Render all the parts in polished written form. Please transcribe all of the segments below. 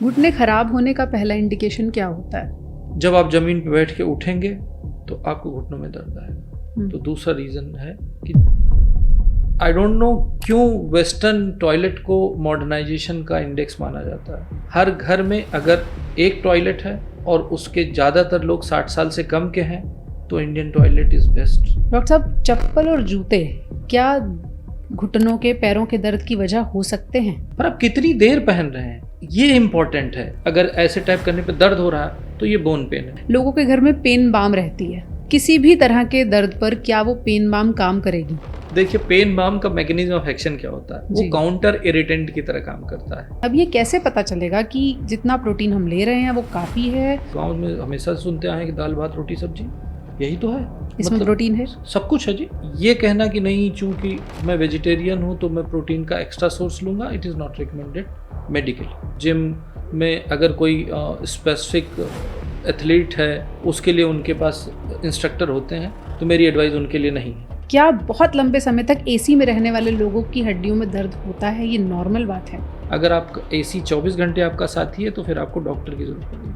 घुटने खराब होने का पहला इंडिकेशन क्या होता है? जब आप जमीन पे बैठ के उठेंगे तो आपको घुटनों में दर्द आएगा। तो दूसरा रीज़न है कि आई डोंट नो क्यों वेस्टर्न टॉयलेट को मॉडर्नाइजेशन का इंडेक्स माना जाता है। हर घर में अगर एक टॉयलेट है और उसके ज़्यादातर लोग 60 साल से कम के हैं तो Indian toilet is best. Doctor साहब, चप्पल और जूते क्या घुटनों के, पैरों के दर्द की वजह हो सकते हैं? पर आप कितनी देर पहन रहे हैं ये इम्पोर्टेंट है। अगर ऐसे टाइप करने पे दर्द हो रहा है तो ये बोन पेन है। लोगों के घर में पेन बाम रहती है, किसी भी तरह के दर्द पर क्या वो पेन बाम काम करेगी? देखिए, पेन बाम का मैकेनिज्म ऑफ एक्शन क्या होता है, वो काउंटर इरिटेंट की तरह काम करता है। अब ये कैसे पता चलेगा कि जितना प्रोटीन हम ले रहे हैं वो काफी है? गाँव में हमेशा सुनते आए कि दाल भात रोटी सब्जी, यही तो है, इसमें प्रोटीन है, सब कुछ है जी। ये कहना कि नहीं चूंकि मैं वेजिटेरियन हूँ तो मैं प्रोटीन का एक्स्ट्रा सोर्स लूंगा, it is not recommended medically. Gym में अगर कोई स्पेसिफिक एथलीट है उसके लिए उनके पास इंस्ट्रक्टर होते हैं, तो मेरी एडवाइस उनके लिए नहीं है। क्या बहुत लंबे समय तक एसी में रहने वाले लोगों की हड्डियों में दर्द होता है? ये नॉर्मल बात है? अगर आप एसी 24 घंटे आपका साथी है तो फिर आपको डॉक्टर की जरूरत पड़ेगी।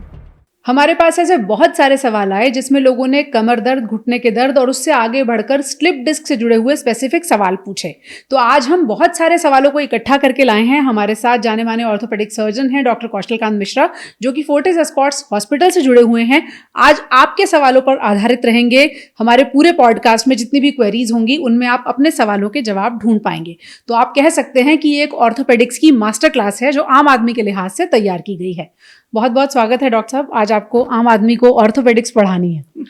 हमारे पास ऐसे बहुत सारे सवाल आए जिसमें लोगों ने कमर दर्द, घुटने के दर्द और उससे आगे बढ़कर स्लिप डिस्क से जुड़े हुए स्पेसिफिक सवाल पूछे। तो आज हम बहुत सारे सवालों को इकट्ठा करके लाए हैं। हमारे साथ जाने माने ऑर्थोपेडिक सर्जन हैं डॉक्टर कौशलकांत मिश्रा, जो कि फोर्टिस एस्कॉर्ट्स हॉस्पिटल से जुड़े हुए हैं। आज आपके सवालों पर आधारित रहेंगे। हमारे पूरे पॉडकास्ट में जितनी भी क्वेरीज होंगी उनमें आप अपने सवालों के जवाब ढूंढ पाएंगे। तो आप कह सकते हैं कि ये एक ऑर्थोपेडिक्स की मास्टर क्लास है जो आम आदमी के लिहाज से तैयार की गई है। बहुत बहुत स्वागत है डॉक्टर साहब, आज आपको आम आदमी को ऑर्थोपेडिक्स पढ़ानी है।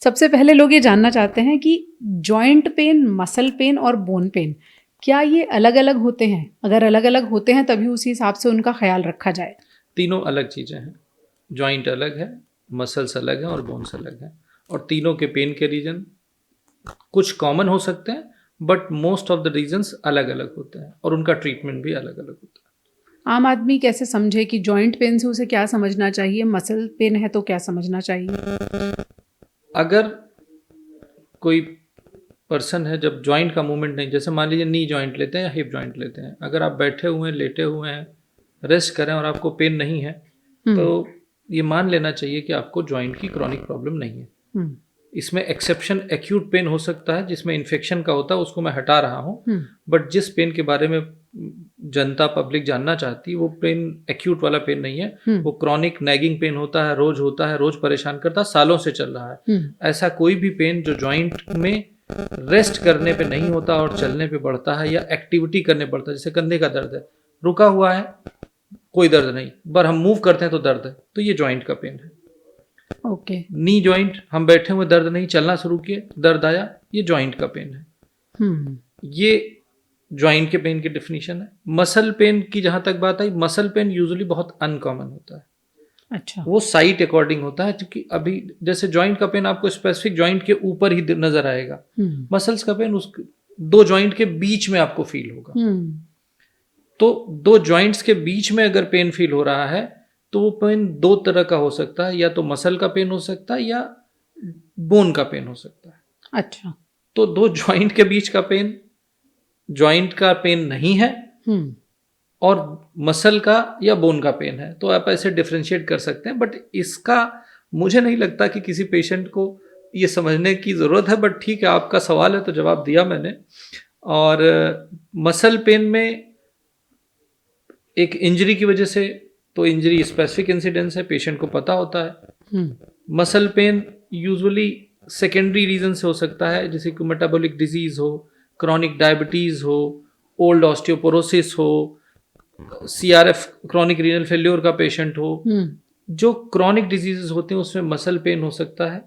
सबसे पहले लोग ये जानना चाहते हैं कि जॉइंट पेन, मसल पेन और बोन पेन क्या ये अलग अलग होते हैं? अगर अलग अलग होते हैं तभी उसी हिसाब से उनका ख्याल रखा जाए। तीनों अलग चीज़ें हैं। जॉइंट अलग है, मसल्स अलग हैं और बोन्स अलग हैं। और तीनों के पेन के रीजन कुछ कॉमन हो सकते हैं, but most of the reasons अलग अलग होते हैं और उनका ट्रीटमेंट भी अलग अलग होता है। आम आदमी कैसे समझे कि जॉइंट पेन से उसे क्या समझना चाहिए, मसल पेन है तो क्या समझना चाहिए? अगर कोई पर्सन है जब जॉइंट का मूवमेंट नहीं, जैसे मान लीजिए नी जॉइंट लेते हैं या हिप जॉइंट लेते हैं, अगर आप बैठे हुए हैं, लेटे हुए हैं, रेस्ट करें और आपको पेन नहीं है तो ये मान लेना चाहिए कि आपको जॉइंट की क्रॉनिक प्रॉब्लम नहीं है। इसमें एक्सेप्शन एक्यूट पेन हो सकता है जिसमें इन्फेक्शन का होता है, उसको मैं हटा रहा हूँ। बट जिस पेन के बारे में जनता पब्लिक जानना चाहती है वो पेन एक्यूट वाला पेन नहीं है, वो क्रॉनिक नैगिंग पेन होता है, रोज परेशान करता है, सालों से चल रहा है। ऐसा कोई भी पेन जो जॉइंट में रेस्ट करने पे नहीं होता और चलने पे बढ़ता है या एक्टिविटी करने पड़ता है, जैसे कंधे का दर्द है, रुका हुआ है कोई दर्द नहीं, पर हम मूव करते हैं तो दर्द है, तो ये जॉइंट का पेन है। ओके। नी जॉइंट, हम बैठे हुए दर्द नहीं, चलना शुरू किए दर्द आया, ये जॉइंट का पेन है। ये जॉइंट के पेन की डेफिनेशन है। मसल पेन की जहां तक बात आई, मसल पेन यूजुअली बहुत अनकॉमन होता है। अच्छा। वो साइट अकॉर्डिंग होता है, क्योंकि अभी जैसे जॉइंट का पेन आपको स्पेसिफिक जॉइंट के ऊपर ही नजर आएगा, मसल्स का पेन उस दो जॉइंट के बीच में आपको फील होगा। तो दो जॉइंट्स के बीच में अगर पेन फील हो रहा है तो वो पेन दो तरह का हो सकता है, या तो मसल का पेन हो सकता है या बोन का पेन हो सकता है। अच्छा। तो दो जॉइंट के बीच का पेन जॉइंट का पेन नहीं है और मसल का या बोन का पेन है, तो आप ऐसे डिफरेंशिएट कर सकते हैं। बट इसका मुझे नहीं लगता कि किसी पेशेंट को ये समझने की ज़रूरत है, बट ठीक है, आपका सवाल है तो जवाब दिया मैंने। और मसल पेन में एक इंजरी की वजह से, तो इंजरी स्पेसिफिक इंसिडेंस है, पेशेंट को पता होता है। Muscle pain usually secondary reason से हो सकता है, जैसे कि मेटाबॉलिक डिजीज हो, क्रॉनिक डायबिटीज हो, ओल्ड ऑस्टियोपोरोसिस हो, CRF क्रॉनिक रीनल फेल्योर का पेशेंट हो। जो क्रॉनिक डिजीजेस होते हैं उसमें मसल पेन हो सकता है।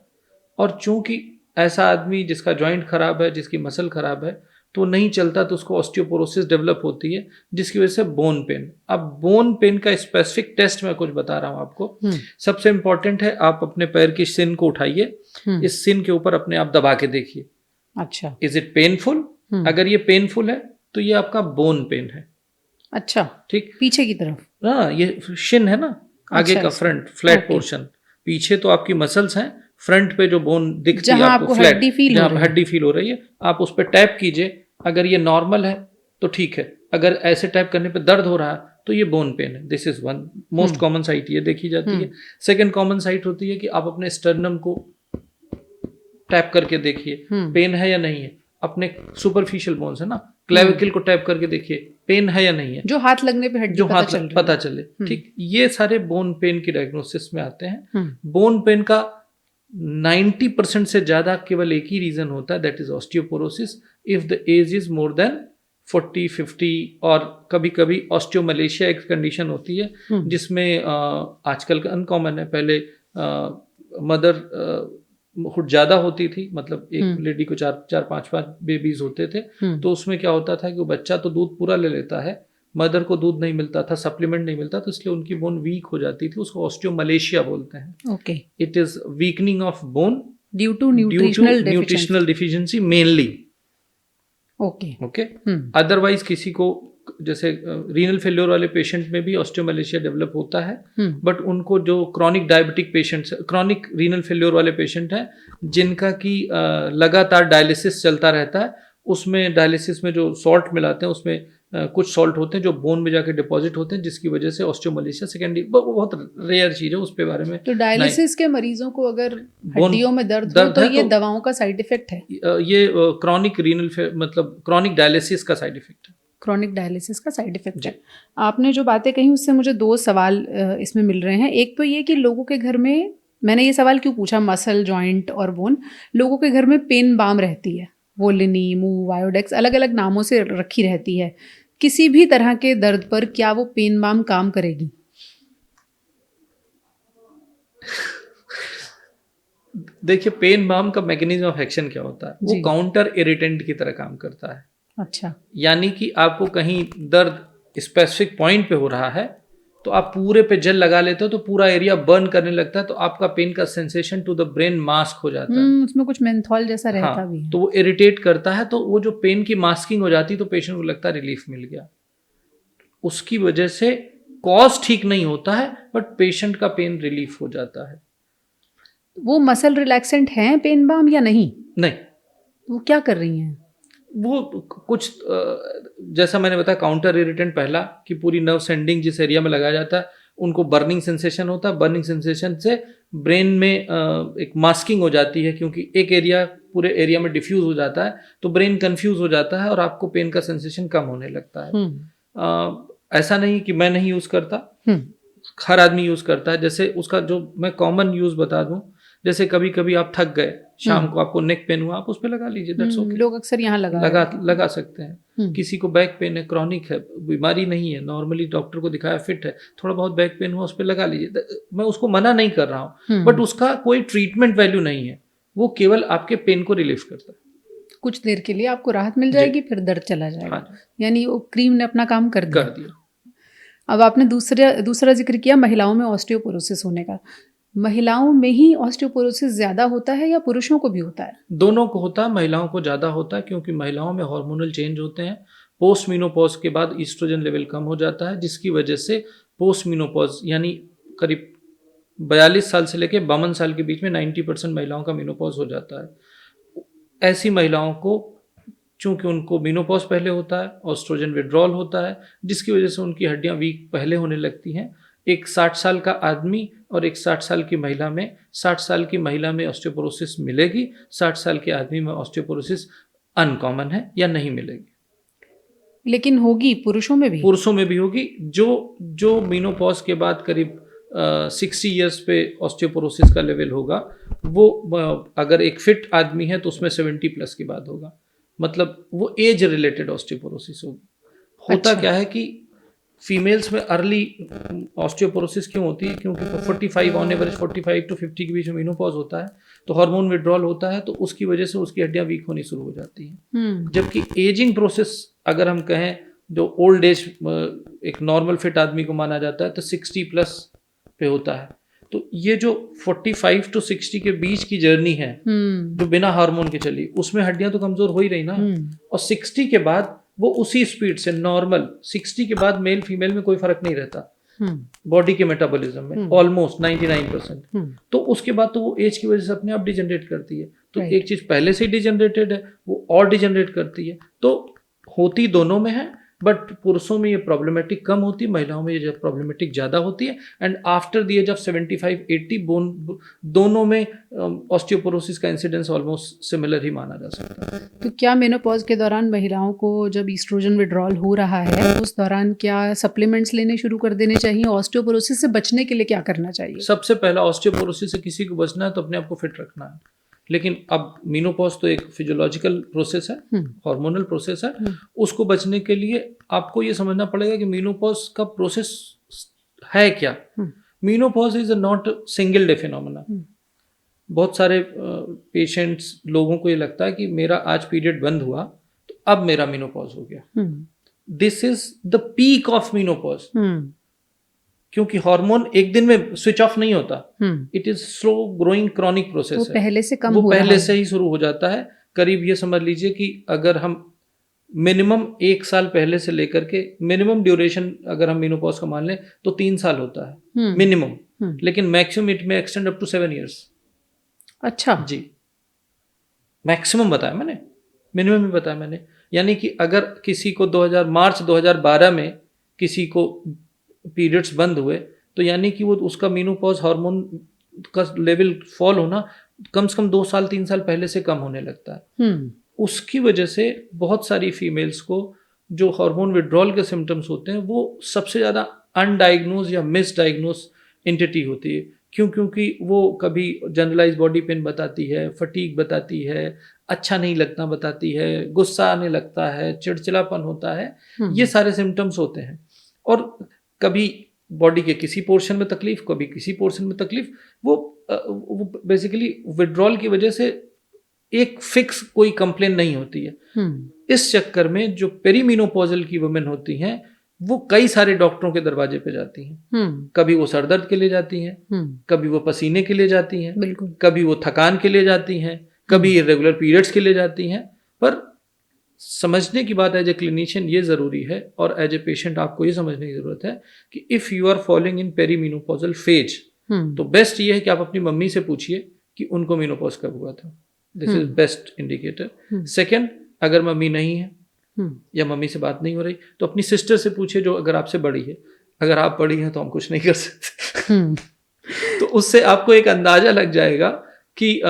और चूंकि ऐसा आदमी जिसका जॉइंट खराब है, जिसकी मसल खराब है, तो नहीं चलता, तो उसको ऑस्टियोपोरोसिस डेवलप होती है, जिसकी वजह से बोन पेन। अब बोन पेन का स्पेसिफिक टेस्ट मैं कुछ बता रहा हूं आपको। सबसे इंपॉर्टेंट है, आप अपने पैर की सिन को उठाइए, इस सिन के ऊपर अपने आप दबा के देखिए। अच्छा। Is it painful? अगर ये पेनफुल है तो ये आपका बोन पेन है। अच्छा, ठीक। पीछे की तरफ? हाँ, ये शिन है ना, आगे का फ्रंट फ्लैट पोर्शन, पीछे तो आपकी मसल्स हैं, फ्रंट पे जो बोन दिखती है आपको फ्लैट, जहाँ हड्डी फील हो रही है, आप उस पर टैप कीजिए। अगर ये नॉर्मल है तो ठीक है, अगर ऐसे टैप करने पे दर्द हो रहा है तो ये बोन पेन है। This is one most common site ये देखी जाती है। सेकंड कॉमन साइट होती है कि आप अपने स्टर्नम को टैप करके देखिए पेन है या नहीं है। अपने सुपरफिशियल बोन्स है ना, क्लेविकल को टैप करके देखिए पेन है या नहीं है, जो हाथ लगने पे हड्डी पता चले। ठीक, ये सारे बोन पेन की डायग्नोसिस में आते हैं। बोन पेन का 90% से ज्यादा केवल एक ही रीजन होता है, that is osteoporosis if the age is more than 40-50, और कभी कभी ऑस्टियोमलेशिया एक कंडीशन होती है जिसमें आजकल का अनकॉमन है, पहले मदर ज्यादा होती थी, मतलब एक लेडी को 4-5 बेबीज होते थे, तो उसमें क्या होता था कि वो बच्चा तो दूध पूरा ले लेता है, मदर को दूध नहीं मिलता था, सप्लीमेंट नहीं मिलता, तो इसलिए उनकी बोन वीक हो जाती थी। उसको ऑस्टियोमलेशिया बोलते हैं। Okay, it is weakening of bone due to nutritional deficiency mainly. Okay. Otherwise किसी को जैसे रीनल फेल्योर वाले पेशेंट में भी ऑस्टियोमलेशिया डेवलप होता है, बट उनको जो chronic diabetic patients, chronic renal failure वाले पेशेंट हैं जिनका कि लगातार डायलिसिस चलता रहता है, उसमें डायलिसिस में जो सॉल्ट मिलाते हैं उसमें कुछ सॉल्ट होते हैं जो बोन में जाके डिपॉजिट होते हैं, जिसकी वजह से ऑस्टियोमलेशिया सेकेंडरी बहुत रेयर चीज है, उस पे बारे में। तो डायलिसिस के मरीजों को अगर हड्डियों में दर्द हो तो ये दवाओं का साइड इफेक्ट है? ये क्रॉनिक रीनल मतलब क्रॉनिक डायलिसिस का साइड इफेक्ट है। क्रॉनिक डायलिसिस का साइड इफेक्ट है। आपने जो बातें कही उससे मुझे 2 सवाल इसमें मिल रहे हैं। एक तो ये कि लोगों के घर में, मैंने ये सवाल क्यों पूछा, मसल, जॉइंट और बोन, लोगों के घर में पेन बाम रहती है, वोलिनी, मूव, वायोडेक्स, अलग अलग नामों से रखी रहती है। किसी भी तरह के दर्द पर क्या वो पेन बाम काम करेगी? देखिए, पेन बाम का मैकेनिज्म ऑफ एक्शन क्या होता है, वो काउंटर इरिटेंट की तरह काम करता है। अच्छा, यानी कि आपको कहीं दर्द स्पेसिफिक पॉइंट पे हो रहा है तो आप पूरे पे जेल लगा लेते हो तो पूरा एरिया बर्न करने लगता है, तो आपका पेन का sensation to the brain mask हो जाता है। उसमें कुछ मेंथॉल जैसा रहता हाँ, भी है। तो वो इरिटेट करता है, तो वो जो पेन की मास्किंग हो जाती है तो पेशेंट को लगता है रिलीफ मिल गया। उसकी वजह से कॉज ठीक नहीं होता है बट पेशेंट का पेन रिलीफ हो जाता है। वो मसल रिलैक्सेंट है पेन बाम या नहीं? नहीं। वो क्या कर रही हैं? वो कुछ जैसा मैंने बताया, काउंटर इरिटेंट पहला कि पूरी नर्व सेंडिंग जिस एरिया में लगाया जाता है उनको बर्निंग सेंसेशन होता है, बर्निंग सेंसेशन से ब्रेन में एक मास्किंग हो जाती है, क्योंकि एक एरिया पूरे एरिया में डिफ्यूज हो जाता है तो ब्रेन कंफ्यूज हो जाता है और आपको पेन का सेंसेशन कम होने लगता है। ऐसा नहीं कि मैं नहीं यूज करता, हर आदमी यूज करता है। जैसे उसका जो मैं कॉमन यूज बता दूं, जैसे कभी कभी आप थक गए, शाम को आपको नेक पेन हुआ, आप उस पर लगा लीजिए, दैट्स ओके। लोग अक्सर यहाँ लगा सकते हैं। किसी को बैक पेन है, क्रॉनिक है, बीमारी नहीं है, नॉर्मली डॉक्टर को दिखाया, फिट है, थोड़ा बहुत बैक पेन हुआ, उस पर लगा लीजिए। मैं उसको मना नहीं कर रहा हूँ, बट उसका कोई ट्रीटमेंट वैल्यू नहीं है, वो केवल आपके पेन को रिलीफ करता है। कुछ देर के लिए आपको राहत मिल जाएगी, फिर दर्द चला जाएगा। हाँ, यानी वो क्रीम ने अपना काम कर दिया। अब आपने दूसरा जिक्र किया महिलाओं में ऑस्टियोपोरोसिस होने का। महिलाओं में ही ऑस्टियोपोरोसिस ज्यादा होता है या पुरुषों को भी होता है? दोनों को होता है, महिलाओं को ज्यादा होता है क्योंकि महिलाओं में हार्मोनल चेंज होते हैं। पोस्ट मीनोपॉज के बाद ईस्ट्रोजन लेवल कम हो जाता है, जिसकी वजह से पोस्ट मीनोपॉज यानी करीब 42 साल से लेकर 52 साल के बीच में 90% महिलाओं का मीनोपॉज हो जाता है। ऐसी महिलाओं को चूंकि उनको मीनोपॉज पहले होता है, ऑस्ट्रोजन विड्रॉल होता है, जिसकी वजह से उनकी हड्डियां वीक पहले होने लगती हैं। एक 60 साल का आदमी और एक 60 साल की महिला में, 60 साल की महिला में ऑस्टियोपोरोसिस मिलेगी, 60 साल के आदमी में ऑस्टियोपोरोसिस अनकॉमन है या नहीं मिलेगी। लेकिन होगी पुरुषों में भी? पुरुषों में भी होगी। जो मीनोपॉज के बाद करीब 60 ईयर्स पे ऑस्टियोपोरोसिस का लेवल होगा, वो अगर एक फिट आदमी है तो उसमें 70 प्लस के बाद होगा, मतलब वो एज रिलेटेड ऑस्टियोपोरोसिस होगी। होता क्या है कि फीमेल्स में अर्ली ऑस्टियोपोरोसिस क्यों होती है, क्योंकि 45 ऑन एवरेज 45 to 50 के बीच में मेनोपॉज होता है, तो हार्मोन विड्रॉल होता है, तो उसकी वजह से उसकी हड्डियां वीक होनी शुरू हो जाती हैं। जबकि एजिंग प्रोसेस अगर हम कहें, जो ओल्ड एज एक नॉर्मल फिट आदमी को माना जाता है तो 60 प्लस पे होता है। तो ये जो 45 to 60 के बीच की जर्नी है जो बिना हार्मोन के चली, उसमें हड्डियां तो कमजोर हो ही रही ना, और 60 के बाद वो उसी स्पीड से नॉर्मल, 60 के बाद मेल फीमेल में कोई फर्क नहीं रहता बॉडी के मेटाबॉलिज्म में, ऑलमोस्ट 99%। तो उसके बाद तो वो एज की वजह से अपने आप डिजनरेट करती है। तो एक चीज पहले से डिजनरेटेड है, वो और डिजनरेट करती है, तो होती दोनों में है, बट पुरुषों में ये प्रॉब्लमेटिक कम होती है, महिलाओं में ये प्रॉब्लमेटिक ज़्यादा होती है। And after the age of 75-80 bone दोनों में ऑस्टियोपोरोसिस का इंसिडेंस ऑलमोस्ट सिमिलर ही माना जा सकता है। तो क्या मेनोपॉज के दौरान महिलाओं को जब ईस्ट्रोजन विड्रॉल हो रहा है उस दौरान क्या सप्लीमेंट्स लेने शुरू कर देने चाहिए? ऑस्टियोपोरोसिस से बचने के लिए क्या करना चाहिए? सबसे पहला ऑस्टियोपोरोसिस से किसी को बचना है तो अपने आप को फिट रखना है। लेकिन अब मेनोपॉज तो एक फिजियोलॉजिकल प्रोसेस है, हार्मोनल प्रोसेस है, उसको बचने के लिए आपको ये समझना पड़ेगा कि मेनोपॉज का प्रोसेस है क्या। Menopause is not single day phenomena. बहुत सारे पेशेंट्स लोगों को ये लगता है कि मेरा आज पीरियड बंद हुआ तो अब मेरा मेनोपॉज हो गया। This is the peak of menopause, क्योंकि हार्मोन एक दिन में स्विच ऑफ नहीं होता। It is slow growing chronic process है। पहले से कम वो हो पहले रहा से ही शुरू हो जाता है। करीब ये समझ लीजिए कि अगर हम मिनिमम 1 साल पहले से लेकर के मिनिमम ड्यूरेशन अगर हम मेनोपॉज का मान लें तो 3 साल होता है मिनिमम, लेकिन मैक्सिमम इट में एक्सटेंड अप टू 7 years। अच्छा जी, मैक्सिमम बताया मैंने, मिनिमम ही बताया मैंने। यानी कि अगर किसी को मार्च 2012 में किसी को पीरियड्स बंद हुए तो यानी कि वो उसका मेनोपॉज हार्मोन का लेवल फॉल होना कम से कम 2 साल 3 साल पहले से कम होने लगता है। उसकी वजह से बहुत सारी फीमेल्स को जो हार्मोन विड्रॉल के सिम्टम्स होते हैं वो सबसे ज़्यादा अनडायग्नोज या मिसडायग्नोज एंटिटी होती है। क्योंकि वो कभी जनरलाइज बॉडी पेन बताती है, फटीग बताती है, अच्छा नहीं लगता बताती है, गुस्सा आने लगता है, चिड़चिड़ापन होता है, ये सारे सिम्टम्स होते हैं। और कभी बॉडी के किसी पोर्शन में तकलीफ, कभी किसी पोर्शन में तकलीफ, वो बेसिकली विड्रॉल की वजह से एक फिक्स कोई कंप्लेन नहीं होती है। इस चक्कर में जो पेरीमेनोपॉजल की वुमेन होती हैं वो कई सारे डॉक्टरों के दरवाजे पे जाती हैं। कभी वो सर दर्द के लिए जाती हैं, कभी वो पसीने के लिए जाती हैं, बिल्कुल, कभी वो थकान के लिए जाती हैं, कभी इरेगुलर पीरियड्स के लिए जाती हैं। पर समझने की बात एज ए क्लिनिशियन ये ज़रूरी है और एज ए पेशेंट आपको ये समझने की ज़रूरत है कि if you are following in perimenopausal phase तो बेस्ट ये है कि आप अपनी मम्मी से पूछिए कि उनको मेनोपॉज कब हुआ था। This is best indicator. Second, अगर मम्मी नहीं है या मम्मी से बात नहीं हो रही तो अपनी सिस्टर से पूछिए जो अगर आपसे बड़ी है। अगर आप बड़ी हैं तो हम कुछ नहीं कर सकते। तो उससे आपको एक अंदाजा लग जाएगा कि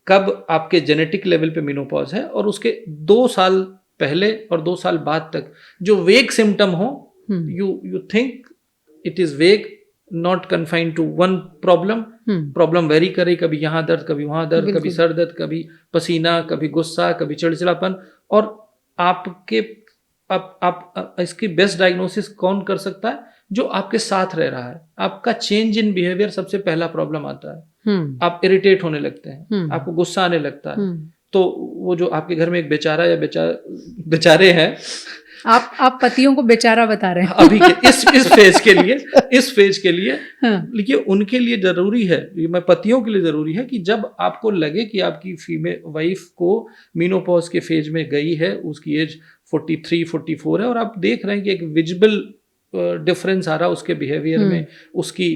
कब आपके जेनेटिक लेवल पे मेनोपॉज है, और उसके 2 साल पहले और 2 साल बाद तक जो वेग सिम्टम हो, you think it is vague, not confined to one problem vary करे, कभी यहाँ दर्द, कभी वहाँ दर्द, कभी सर दर्द, कभी पसीना, कभी गुस्सा, कभी चिड़चिड़ापन। और आपके आप इसकी बेस्ट डायग्नोसिस कौन कर सकता है? जो आपके साथ रह रहा है। आपका चेंज इन बिहेवियर सबसे पहला प्रॉब्लम आता है। आप इरिटेट होने लगते हैं, आपको गुस्सा आने लगता है, तो वो जो आपके घर में एक बेचारा या बेचारे हैं, आप पतियों को बेचारा बता रहे हैं अभी के इस फेज के लिए देखिए उनके लिए जरूरी है, मैं पतियों के लिए जरूरी है कि जब आपको लगे कि आपकी फीमेल वाइफ को मेनोपॉज के फेज में गई है, उसकी एज 43-44 है और आप देख रहे हैं कि एक विजिबल डिफरेंस आ रहा है उसके बिहेवियर में, उसकी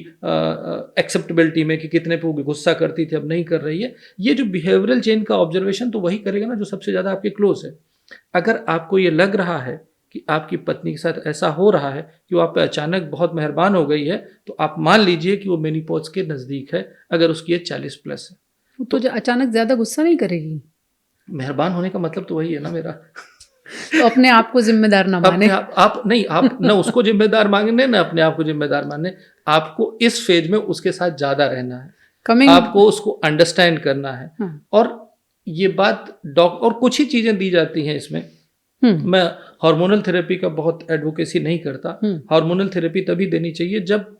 एक्सेप्टेबिलिटी में, कि कितने पे वो गुस्सा करती थी अब नहीं कर रही है। ये जो बिहेवियरल चेंज का ऑब्जर्वेशन तो वही करेगा ना जो सबसे ज़्यादा आपके क्लोज है। अगर आपको ये लग रहा है कि आपकी पत्नी के साथ ऐसा हो रहा है कि वो आप पे अचानक बहुत मेहरबान हो गई है, तो आप मान लीजिए कि वो मेनोपॉज के नज़दीक है। अगर उसकी एज 40+ है तो जो अचानक ज़्यादा गुस्सा नहीं करेगी। मेहरबान होने का मतलब तो वही है ना मेरा। तो अपने आप को जिम्मेदार ना माने। आप ना उसको जिम्मेदार मांगने ना अपने आप को जिम्मेदार माने। आपको इस फेज में उसके साथ ज़्यादा रहना है, आपको उसको अंडरस्टैंड करना है। और ये बात और कुछ ही चीज़ें दी जाती हैं इसमें। मैं हार्मोनल थेरेपी का बहुत एडवोकेसी नहीं करता। हार्मोनल थेरेपी तभी देनी चाहिए जब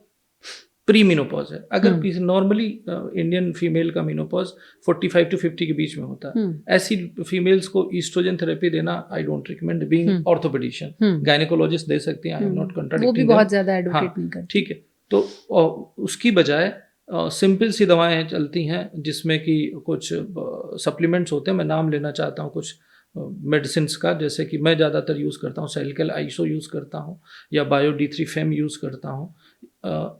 प्री मेनोपॉज है। अगर किसी नॉर्मली इंडियन फीमेल का मेनोपॉज 45 to 50 के बीच में होता है, ऐसी फीमेल्स को ईस्ट्रोजन थेरेपी देना I don't recommend. Being orthopedician, gynaecologist दे सकते हैं, आई एम नॉट कंट्राडिक्टिंग, वो भी बहुत ज़्यादा एडवोकेट नहीं करते। ठीक है, तो उसकी बजाय सिंपल सी दवाएं चलती हैं जिसमें कि कुछ सप्लीमेंट्स होते हैं। मैं नाम लेना चाहता हूँ कुछ मेडिसिन का, जैसे कि मैं ज़्यादातर यूज़ करता हूँ सेलिकल आइसो यूज़ करता हूँ या बायो D3 फेम यूज़ करता हूँ।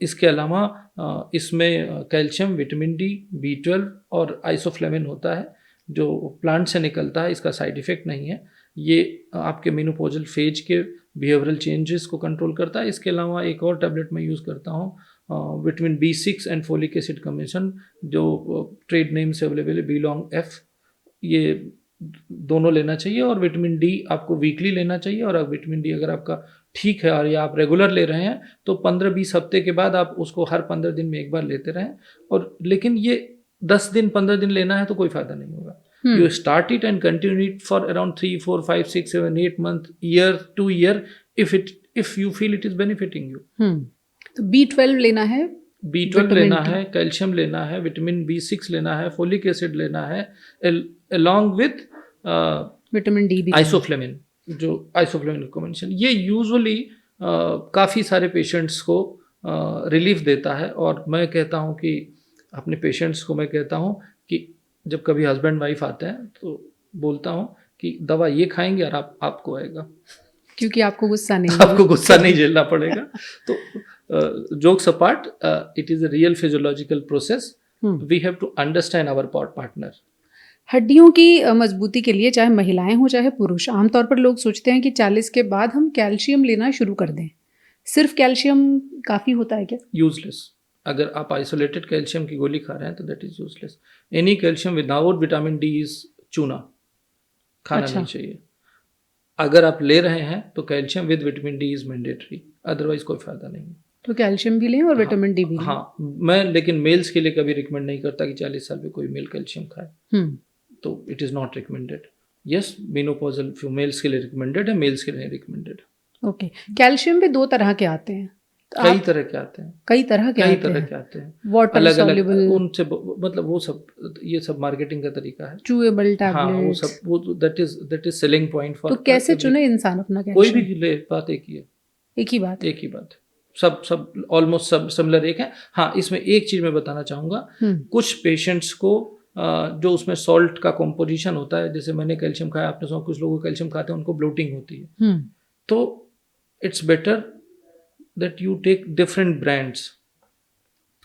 इसके अलावा इसमें कैल्शियम, विटामिन D, B12 और आइसोफ्लेविन होता है जो प्लांट से निकलता है। इसका साइड इफ़ेक्ट नहीं है। ये आपके मेनोपॉजल फेज के बिहेवियरल चेंजेस को कंट्रोल करता है। इसके अलावा एक और टैबलेट मैं यूज़ करता हूँ, vitamin B6 and folic acid combination, जो ट्रेड नेम से अवेलेबल है B-Long F। ये दोनों लेना चाहिए, और विटामिन डी आपको वीकली लेना चाहिए। और अब विटामिन डी अगर आपका ठीक है और या आप रेगुलर ले रहे हैं तो 15-20 हफ्ते के बाद आप उसको हर 15 दिन में एक बार लेते रहें। और लेकिन ये 10 दिन 15 दिन लेना है तो कोई फायदा नहीं होगा। You start it and continue it for around 3, 4, 5, 6, 7, 8 months, year, 2 year, if you feel it is benefiting you. तो B12 लेना है, B12 लेना है, कैल्शियम लेना है, विटामिन B6 लेना है, फोलिक एसिड लेना है, along with विटामिन डी भी, आइसोफ्लेविन, जो आइसोफ्लेविन कॉम्बिनेशन, ये यूजुअली काफ़ी सारे पेशेंट्स को रिलीफ देता है। और मैं कहता हूँ कि अपने पेशेंट्स को मैं कहता हूँ कि जब कभी हस्बैंड वाइफ आते हैं तो बोलता हूँ कि दवा ये खाएंगे और आपको आएगा, क्योंकि आपको गुस्सा नहीं आपको गुस्सा नहीं झेलना पड़ेगा। तो jokes apart, it is a real physiological process. We have to understand our partner. हड्डियों की मजबूती के लिए चाहे महिलाएं हो चाहे पुरुष, आमतौर पर लोग सोचते हैं कि 40 के बाद हम कैल्शियम लेना शुरू कर दें। सिर्फ कैल्शियम काफ़ी होता है क्या? यूजलेस। अगर आप आइसोलेटेड कैल्शियम की गोली खा रहे हैं तो that is useless. Any calcium without vitamin D is चूना, खाना नहीं चाहिए। अगर आप ले रहे हैं तो calcium with vitamin D is mandatory, otherwise कोई फायदा नहीं है। तो कैल्शियम भी लें और विटामिन डी भी लें। हाँ, मैं लेकिन मेल्स के लिए कभी रिकमेंड नहीं करता कि 40 साल में कोई मेल कैल्शियम खाए, तो it is not recommended. Yes, menopausal females के लिए रिकमेंडेड है, मेल्स के लिए रिकमेंडेड। ओके, कैल्शियम भी दो तरह के आते हैं, कई तरह के आते हैं, कई तरह के आते हैं, वाटर अलग सॉल्युबल, उनसे मतलब वो सब, ये सब मार्केटिंग का तरीका है। चूएबल टैबलेट्स, हाँ, वो सब, वो that is selling point for. तो कैसे चुने इंसान अपना कैल्शियम? कोई भी ले, बात एक ही है, एक ही बात, एक ही बात, सब ऑलमोस्ट सब सिमिलर एक है। हाँ, इसमें एक चीज मैं बताना चाहूँगा, कुछ पेशेंट्स को जो उसमें सॉल्ट का कॉम्पोजिशन होता है, जैसे मैंने कैल्शियम खाया, आपने सुना कुछ लोगों को कैल्शियम खाते हैं उनको ब्लोटिंग होती है, तो it's better that you take different brands.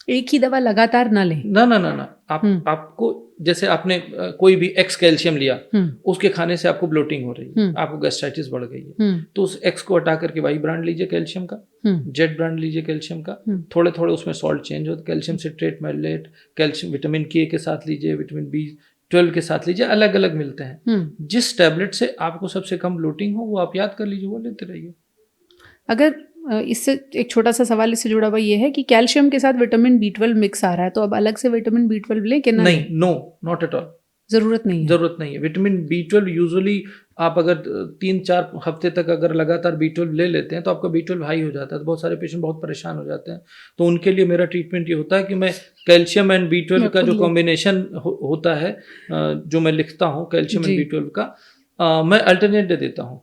एक ही दवा लगातार ना लें। ना, आपको जैसे आपने कोई भी एक्स कैल्शियम लिया, उसके खाने से आपको ब्लोटिंग हो रही है, आपको गैस्ट्राइटिस बढ़ गई है, तो उस एक्स को हटा करके वाई ब्रांड लीजिए कैल्शियम का, जेड ब्रांड लीजिए कैल्शियम का, थोड़े थोड़े उसमें सॉल्ट चेंज हो, calcium citrate, malate, calcium vitamin के साथ लीजिए, विटामिन B12 के साथ लीजिए, अलग अलग मिलते हैं। जिस टैबलेट से आपको सबसे कम ब्लोटिंग हो वो आप याद कर लीजिए, वो लेते रहिए। अगर इससे एक छोटा सा सवाल इससे जुड़ा हुआ ये है कि कैल्शियम के साथ विटामिन B12 मिक्स आ रहा है, तो अब अलग से विटामिन B12 लें कि नहीं? नो, नॉट एट ऑल, जरूरत नहीं है। विटामिन B12 यूजुअली आप अगर 3-4 हफ्ते तक अगर लगातार B12 ले लेते हैं तो आपका B12 हाई हो जाता है, तो बहुत सारे पेशेंट बहुत परेशान हो जाते हैं। तो उनके लिए मेरा ट्रीटमेंट ये होता है कि मैं कैल्शियम एंड B12 का जो कॉम्बिनेशन होता है, जो मैं लिखता हूँ कैल्शियम एंड B12 का, मैं अल्टरनेट दे देता हूँ।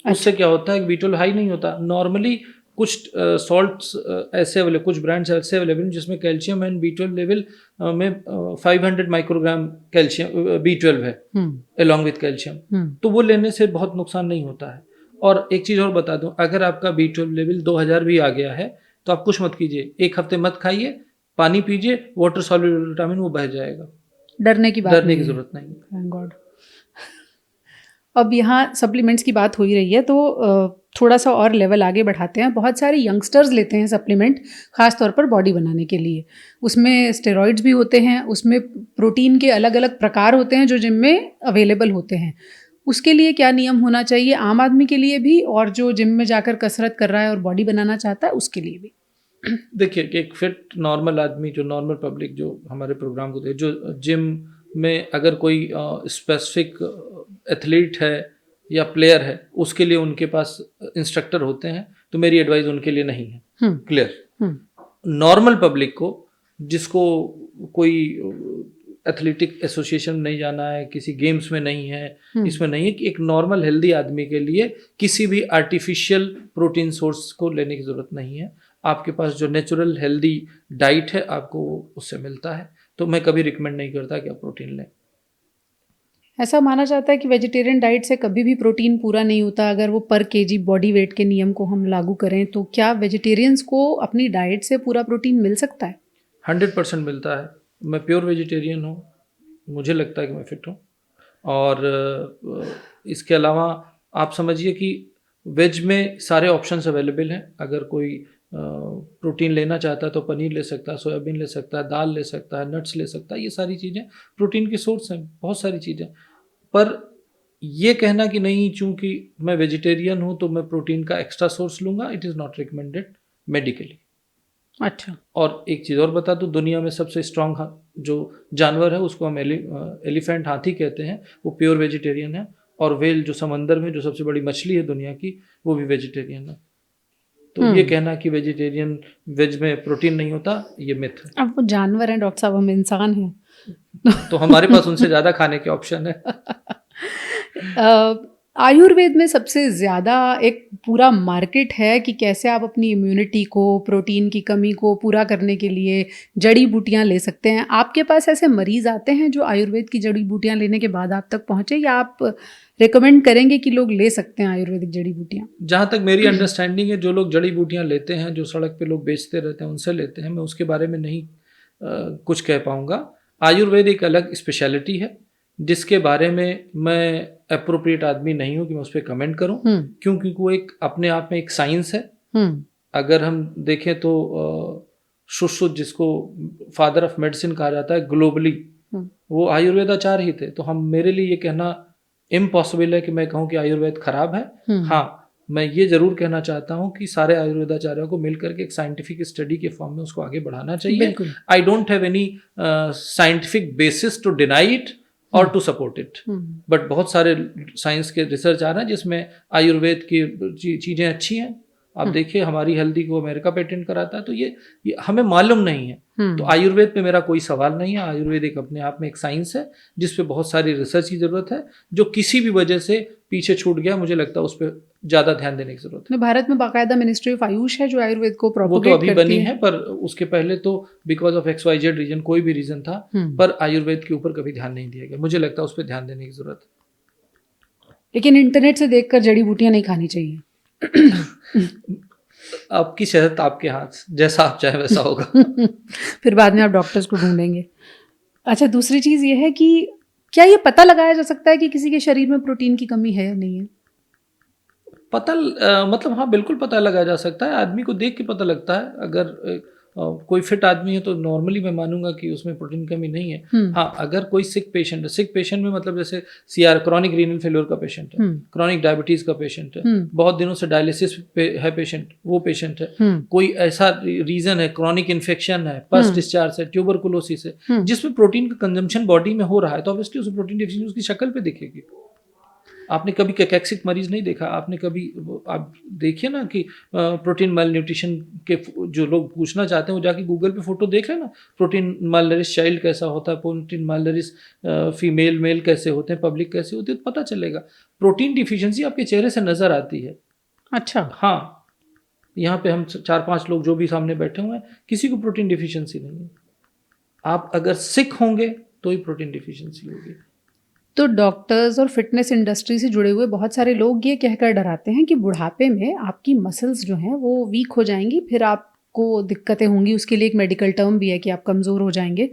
उससे क्या होता है, B12 हाई नहीं होता। नॉर्मली कुछ सॉल्ट्स ऐसे अवेलेबल, कुछ ब्रांड्स ऐसे अवेलेबल जिसमें कैल्शियम एंड B12 लेवल में 500 माइक्रोग्राम कैल्शियम B12 है अलॉन्ग विथ कैल्शियम, तो वो लेने से बहुत नुकसान नहीं होता है। और एक चीज़ और बता दूं, अगर आपका B12 लेवल 2000 भी आ गया है तो आप कुछ मत कीजिए, एक हफ्ते मत खाइए, पानी पीजिए, वाटर सॉल्युबल विटामिन वो बह जाएगा, डरने की जरूरत नहीं। Thank God. अब यहाँ सप्लीमेंट्स की बात हो ही रही है, तो थोड़ा सा और लेवल आगे बढ़ाते हैं। बहुत सारे यंगस्टर्स लेते हैं सप्लीमेंट, खास तौर पर बॉडी बनाने के लिए। उसमें स्टेरॉइड्स भी होते हैं, उसमें प्रोटीन के अलग अलग प्रकार होते हैं जो जिम में अवेलेबल होते हैं। उसके लिए क्या नियम होना चाहिए आम आदमी के लिए भी, और जो जिम में जाकर कसरत कर रहा है और बॉडी बनाना चाहता है उसके लिए भी? देखिए कि एक फिट नॉर्मल आदमी, जो नॉर्मल पब्लिक जो हमारे प्रोग्राम को देखे, जो जिम में अगर कोई स्पेसिफिक एथलीट है या प्लेयर है, उसके लिए उनके पास इंस्ट्रक्टर होते हैं, तो मेरी एडवाइस उनके लिए नहीं है। क्लियर? नॉर्मल पब्लिक को, जिसको कोई एथलेटिक एसोसिएशन नहीं जाना है, किसी गेम्स में नहीं है, इसमें नहीं है, कि एक नॉर्मल हेल्दी आदमी के लिए किसी भी आर्टिफिशियल प्रोटीन सोर्स को लेने की ज़रूरत नहीं है। आपके पास जो नेचुरल हेल्दी डाइट है आपको उससे मिलता है, तो मैं कभी रिकमेंड नहीं करता कि आप प्रोटीन लें। ऐसा माना जाता है कि वेजिटेरियन डाइट से कभी भी प्रोटीन पूरा नहीं होता। अगर वो पर केजी बॉडी वेट के नियम को हम लागू करें, तो क्या वेजिटेरियंस को अपनी डाइट से पूरा प्रोटीन मिल सकता है? 100% मिलता है। मैं प्योर वेजिटेरियन हूँ, मुझे लगता है कि मैं फिट हूँ। और इसके अलावा आप समझिए कि वेज में सारे ऑप्शंस अवेलेबल हैं। अगर कोई प्रोटीन लेना चाहता है तो पनीर ले सकता है, सोयाबीन ले सकता है, दाल ले सकता है, नट्स ले सकता है। ये सारी चीज़ें प्रोटीन की सोर्स हैं, बहुत सारी चीज़ें। पर ये कहना कि नहीं चूंकि मैं वेजिटेरियन हूँ तो मैं प्रोटीन का एक्स्ट्रा सोर्स लूँगा, it is not recommended medically. अच्छा। और एक चीज़ और बता दूँ, दुनिया में सबसे स्ट्रांग जो जानवर है उसको हम एलिफेंट, हाथी कहते हैं, वो प्योर वेजिटेरियन है। और व्हेल जो समंदर में जो सबसे बड़ी मछली है दुनिया की, वो भी वेजिटेरियन है। तो ये कहना कि वेजिटेरियन वेज में प्रोटीन नहीं होता, ये मिथ है। अब वो जानवर हैं डॉक्टर साहब, हम इंसान हैं। तो हमारे पास उनसे ज़्यादा खाने के ऑप्शन है। आयुर्वेद में सबसे ज़्यादा एक पूरा मार्केट है कि कैसे आप अपनी इम्यूनिटी को, प्रोटीन की कमी को पूरा करने के लिए जड़ी बूटियां ले सकते हैं। आपके पास ऐसे मरीज आते हैं जो आयुर्वेद की जड़ी बूटियां लेने के बाद आप तक पहुंचे, या आप रिकमेंड करेंगे कि लोग ले सकते हैं आयुर्वेदिक जड़ी बूटियां? जहाँ तक मेरी अंडरस्टैंडिंग है, जो लोग जड़ी बूटियां लेते हैं, जो सड़क पे लोग बेचते रहते हैं, उनसे लेते हैं। मैं उसके बारे में नहीं कुछ कह पाऊँगा। आयुर्वेद एक अलग स्पेशलिटी है जिसके बारे में मैं अप्रोप्रिएट आदमी नहीं हूँ कि मैं उस पर कमेंट करूँ, क्योंकि वो एक अपने आप में एक साइंस है। अगर हम देखें तो सुश्रुत, जिसको फादर ऑफ मेडिसिन कहा जाता है ग्लोबली, वो आयुर्वेदाचार्य ही थे। तो हम, मेरे लिए ये कहना इम्पॉसिबल है कि मैं कहूँ कि आयुर्वेद खराब है। हाँ, मैं ये जरूर कहना चाहता हूँ कि सारे आयुर्वेदाचार्यों को मिलकर के एक साइंटिफिक स्टडी के फॉर्म में उसको आगे बढ़ाना चाहिए। I don't have any scientific basis to deny it और टू सपोर्ट इट, बट बहुत सारे साइंस के रिसर्च आ रहे हैं जिसमें आयुर्वेद की चीज़ें अच्छी हैं। आप देखिए, हमारी हल्दी को अमेरिका पेटेंट कराता है, तो ये हमें मालूम नहीं है। तो आयुर्वेद पे मेरा कोई सवाल नहीं है। आयुर्वेद एक अपने आप में एक साइंस है जिस पे बहुत सारी रिसर्च की जरूरत है। जो किसी भी वजह से पीछे छूट गया, मुझे लगता है उस पर ज़्यादा ध्यान देने की जरूरत है। भारत में बाकायदा मिनिस्ट्री ऑफ आयुष है जो आयुर्वेद को प्रोपोगेट करती है। वो तो अभी बनी है, पर उसके पहले तो बिकॉज ऑफ XYZ रीजन, कोई भी रीजन था, पर आयुर्वेद के ऊपर कभी ध्यान नहीं दिया गया। मुझे लगता है उस पर ध्यान देने की जरूरत है। लेकिन इंटरनेट से देखकर जड़ी बूटियां नहीं खानी चाहिए। आपकी सेहत आपके हाथ, जैसा आप चाहे वैसा होगा। फिर बाद में आप डॉक्टर्स को ढूंढेंगे। अच्छा, दूसरी चीज़ ये है कि क्या ये पता लगाया जा सकता है कि किसी के शरीर में प्रोटीन की कमी है या नहीं है? मतलब हाँ, बिल्कुल पता लगाया जा सकता है। आदमी को देख के पता लगता है। अगर कोई फिट आदमी है तो नॉर्मली मैं मानूंगा कि उसमें प्रोटीन कमी नहीं है। हाँ, अगर कोई सिक पेशेंट है, सिक पेशेंट में मतलब जैसे क्रॉनिक रीनल फेलियर का पेशेंट है, क्रॉनिक डायबिटीज का पेशेंट है, बहुत दिनों से डायलिसिस है पेशेंट, वो पेशेंट है, कोई ऐसा रीजन है, क्रॉनिक इन्फेक्शन है, पस डिस्चार्ज है, ट्यूबरकुलोसिस है, जिसमें प्रोटीन का कंजम्पशन बॉडी में हो रहा है, तो ऑब्वियसली उसे प्रोटीन डिफिशिएंसी उसकी शक्ल पे दिखेगी। आपने कभी कैकेक्सिक मरीज नहीं देखा? आपने कभी, आप देखिए ना कि प्रोटीन माल न्यूट्रिशन के जो लोग पूछना चाहते हैं वो जाके गूगल पे फोटो देख लेना। प्रोटीन मालनरिश चाइल्ड कैसा होता है, प्रोटीन मालनरिश फीमेल मेल कैसे होते हैं, पब्लिक कैसे होती है, तो पता चलेगा। प्रोटीन डिफिशियंसी आपके चेहरे से नजर आती है। अच्छा। हाँ, यहाँ पे हम 4-5 लोग जो भी सामने बैठे हुए हैं, किसी को प्रोटीन डिफिशियंसी नहीं है। आप अगर सिक होंगे तो ही प्रोटीन डिफिशियंसी होगी। तो डॉक्टर्स और फिटनेस इंडस्ट्री से जुड़े हुए बहुत सारे लोग ये कहकर डराते हैं कि बुढ़ापे में आपकी मसल्स जो हैं वो वीक हो जाएंगी, फिर आपको दिक्कतें होंगी। उसके लिए एक मेडिकल टर्म भी है कि आप कमज़ोर हो जाएंगे।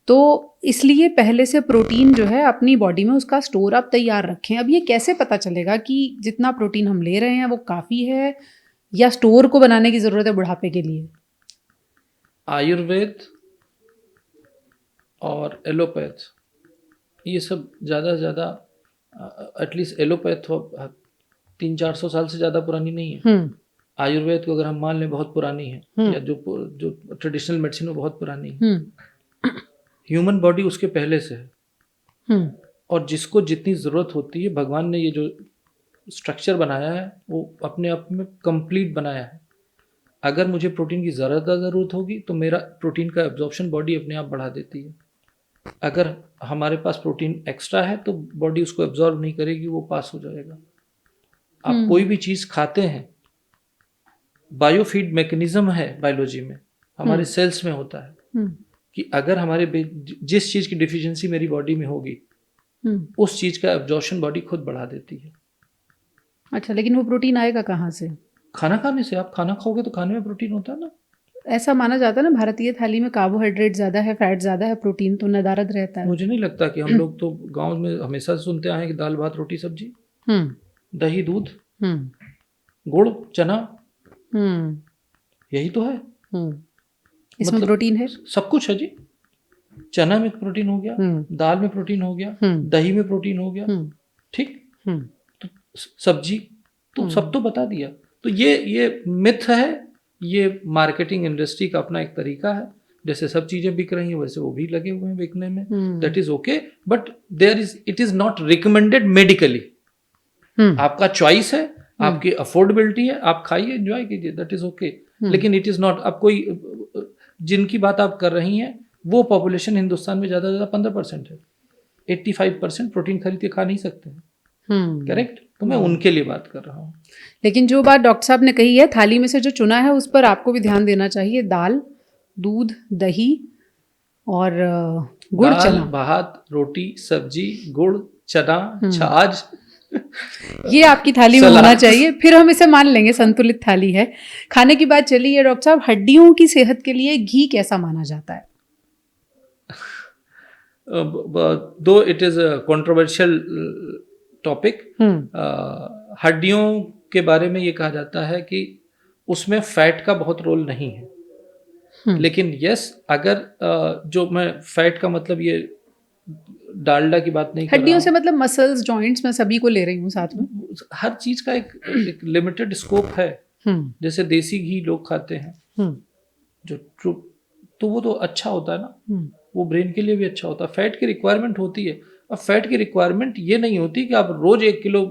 तो इसलिए पहले से प्रोटीन जो है अपनी बॉडी में उसका स्टोर आप तैयार रखें। अब ये कैसे पता चलेगा कि जितना प्रोटीन हम ले रहे हैं वो काफ़ी है या स्टोर को बनाने की ज़रूरत है बुढ़ापे के लिए? आयुर्वेद और एलोपैथ, ये सब ज़्यादा से ज़्यादा, एटलीस्ट एलोपैथ 300-400 साल से ज़्यादा पुरानी नहीं है। आयुर्वेद को अगर हम मान लें बहुत पुरानी है, या जो ट्रेडिशनल मेडिसिन है बहुत पुरानी है। ह्यूमन बॉडी उसके पहले से है, और जिसको जितनी ज़रूरत होती है, भगवान ने ये जो स्ट्रक्चर बनाया है वो अपने आप में कंप्लीट बनाया है। अगर मुझे प्रोटीन की ज़्यादा ज़रूरत होगी तो मेरा प्रोटीन का एब्जॉर्प्शन बॉडी अपने आप बढ़ा देती है। अगर हमारे पास प्रोटीन एक्स्ट्रा है तो बॉडी उसको एब्जॉर्ब नहीं करेगी, वो पास हो जाएगा। आप कोई भी चीज़ खाते हैं, बायोफीड मैकेनिज्म है बायोलॉजी में, हमारे सेल्स में होता है कि अगर हमारे जिस चीज़ की डिफिशियंसी मेरी बॉडी में होगी, उस चीज़ का एब्जॉर्प्शन बॉडी खुद बढ़ा देती है। अच्छा, लेकिन वो प्रोटीन आएगा कहाँ से? खाना खाने से। आप खाना खाओगे तो खाने में प्रोटीन होता है ना। ऐसा माना जाता है ना, भारतीय थाली में कार्बोहाइड्रेट ज़्यादा है, फैट ज़्यादा है, प्रोटीन तो नदारद रहता है। मुझे नहीं लगता कि हम लोग तो गांव में हमेशा सुनते आए हैं कि दाल भात रोटी सब्जी, दही दूध, गुड़, चना, हम्म यही तो है। इसमें मतलब प्रोटीन है। सब कुछ है जी। चना में प्रोटीन हो गया, दाल में प्रोटीन हो गया, दही में प्रोटीन हो गया, ठीक। तो सब्जी तो सब तो बता दिया। तो ये मिथ है, ये मार्केटिंग इंडस्ट्री का अपना एक तरीका है। जैसे सब चीजें बिक रही हैं वैसे वो भी लगे हुए हैं बिकने में। That is okay, but it is not recommended medically. आपका चॉइस है, आपकी अफोर्डेबिलिटी है, आप खाइए, एंजॉय कीजिए, दैट इज ओके। लेकिन इट इज नॉट। अब कोई जिनकी बात आप कर रही हैं वो पॉपुलेशन हिंदुस्तान में ज्यादा से ज्यादा 15% है। 85% प्रोटीन खरीद के खा नहीं सकते हैं, करेक्ट। तो मैं उनके लिए बात कर रहा हूँ। लेकिन जो बात डॉक्टर साहब ने कही है, थाली में से जो चुना है उस पर आपको भी ध्यान देना चाहिए। दाल, दूध, दही और गुड़, दाल, चना, भात, रोटी, सब्जी, गुड़, चना, छाछ, ये आपकी थाली में होना चाहिए, फिर हम इसे मान लेंगे संतुलित थाली है। खाने की बात चली है डॉक्टर साहब, हड्डियों की सेहत के लिए घी कैसा माना जाता है? दो it is a controversial topic. हड्डियों के बारे में ये कहा जाता है कि उसमें फैट का बहुत रोल नहीं है। लेकिन यस, अगर जो मैं फैट का मतलब ये डालडा की बात नहीं कर रहा हड्डियों से मतलब मसल्स, जॉइंट्स, मैं सभी को ले रही हूँ साथ में। हर चीज का एक लिमिटेड स्कोप है। जैसे देसी घी लोग खाते हैं जो तो वो तो अच्छा होता है ना, वो ब्रेन के लिए भी अच्छा होता है। फैट की रिक्वायरमेंट होती है। अब फैट की रिक्वायरमेंट ये नहीं होती कि आप रोज 1 किलो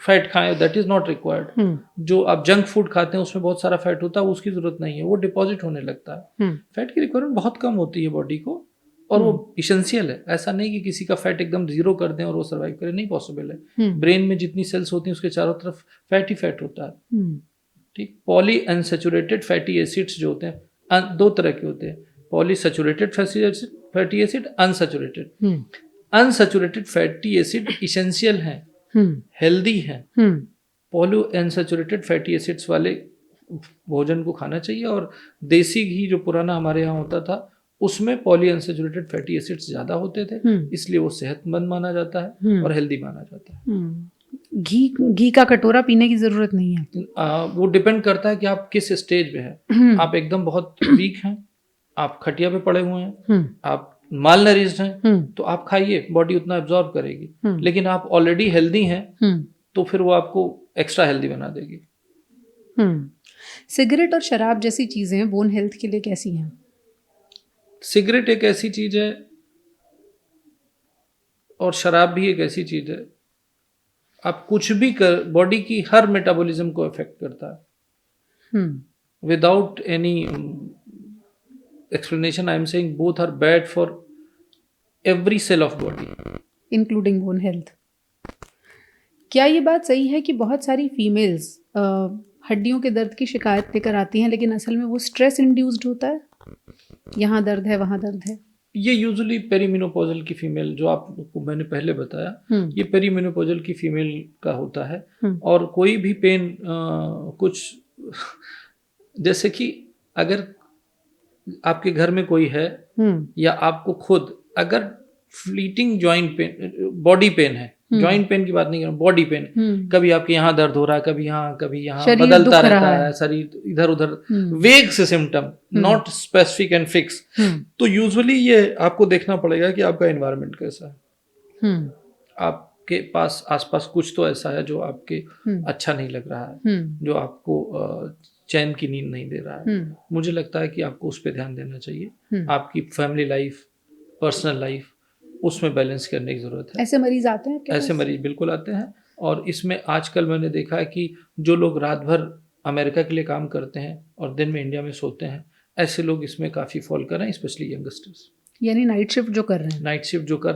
फैट खाएं, दैट इज नॉट रिक्वायर्ड। जो आप जंक फूड खाते हैं उसमें बहुत सारा फैट होता है, उसकी जरूरत नहीं है, वो डिपॉजिट होने लगता है। फैट की रिक्वायरमेंट बहुत कम होती है बॉडी को, और वो इसेंशियल है। ऐसा नहीं कि किसी का फैट एकदम जीरो कर दें और वो सर्वाइव करे, नहीं पॉसिबल है। ब्रेन में जितनी सेल्स होती हैं उसके चारों तरफ फैट ही फैट होता है, ठीक। पॉली अनसैचुरेटेड फैटी एसिड्स जो होते हैं, दो तरह के होते हैं, polyunsaturated fatty acid, unsaturated. Unsaturated fatty acid essential हैं, हेल्दी हैं। पॉली अनसैचुरेटेड फैटी एसिड्स वाले भोजन को खाना चाहिए। और देसी घी जो पुराना हमारे यहाँ होता था उसमें पॉली अनसैचुरेटेड फैटी एसिड्स ज्यादा होते थे, इसलिए वो सेहतमंद माना जाता है और हेल्दी माना जाता है। घी का कटोरा पीने की जरूरत नहीं है। वो डिपेंड करता है कि आप किस स्टेज पे हैं। आप एकदम बहुत वीक हैं, आप खटिया पे पड़े हुए हैं, आप माल नरिश्ड हैं, तो आप खाइए, बॉडी उतना एब्जॉर्ब करेगी। लेकिन आप ऑलरेडी हेल्दी हैं तो फिर वो आपको एक्स्ट्रा हेल्दी बना देगी। सिगरेट और शराब जैसी चीजें बोन हेल्थ के लिए कैसी हैं? सिगरेट एक ऐसी चीज है और शराब भी एक ऐसी चीज है, आप कुछ भी कर, बॉडी की हर मेटाबॉलिज्म को अफेक्ट करता है। Without any explanation, I am saying both are bad for every cell of body, including bone health. क्या ये बात सही है कि बहुत सारी फीमेल्स हड्डियों के दर्द की शिकायत लेकर आती हैं, लेकिन असल में वो स्ट्रेस इंड्यूस्ड होता है, यहाँ दर्द है वहाँ दर्द है? ये यूजुअली पेरीमेनोपॉजल की फीमेल, जो आपको मैंने पहले बताया, ये पेरीमेनोपॉजल की फीमेल का होता है। और कोई भी पेन कुछ जैसे कि अगर आपके घर में कोई है या आपको खुद अगर fleeting joint pain, body pain है, जॉइंट पेन की बात नहीं कर रहा, बॉडी पेन, कभी आपके यहाँ दर्द हो रहा है, कभी यहाँ बदलता रहता है शरीर इधर उधर, वेग से symptom, not specific and fix, तो यूजुअली ये आपको देखना पड़ेगा कि आपका एनवायरनमेंट कैसा है। आपके पास आसपास कुछ तो ऐसा है जो आपके अच्छा नहीं लग रहा है, जो आपको चैन की नींद नहीं दे रहा है। मुझे लगता है कि आपको उस पर ध्यान देना चाहिए। आपकी फैमिली लाइफ, पर्सनल लाइफ, उसमें बैलेंस करने की जरूरत है। ऐसे मरीज आते हैं? ऐसे मरीज बिल्कुल आते हैं। और इसमें आजकल मैंने देखा है कि जो लोग रात भर अमेरिका के लिए काम करते हैं और दिन में इंडिया में सोते हैं, ऐसे लोग इसमें काफ़ी फॉल कर रहे हैं, स्पेशली यंगस्टर्स। यानी नाइट शिफ्ट जो कर रहे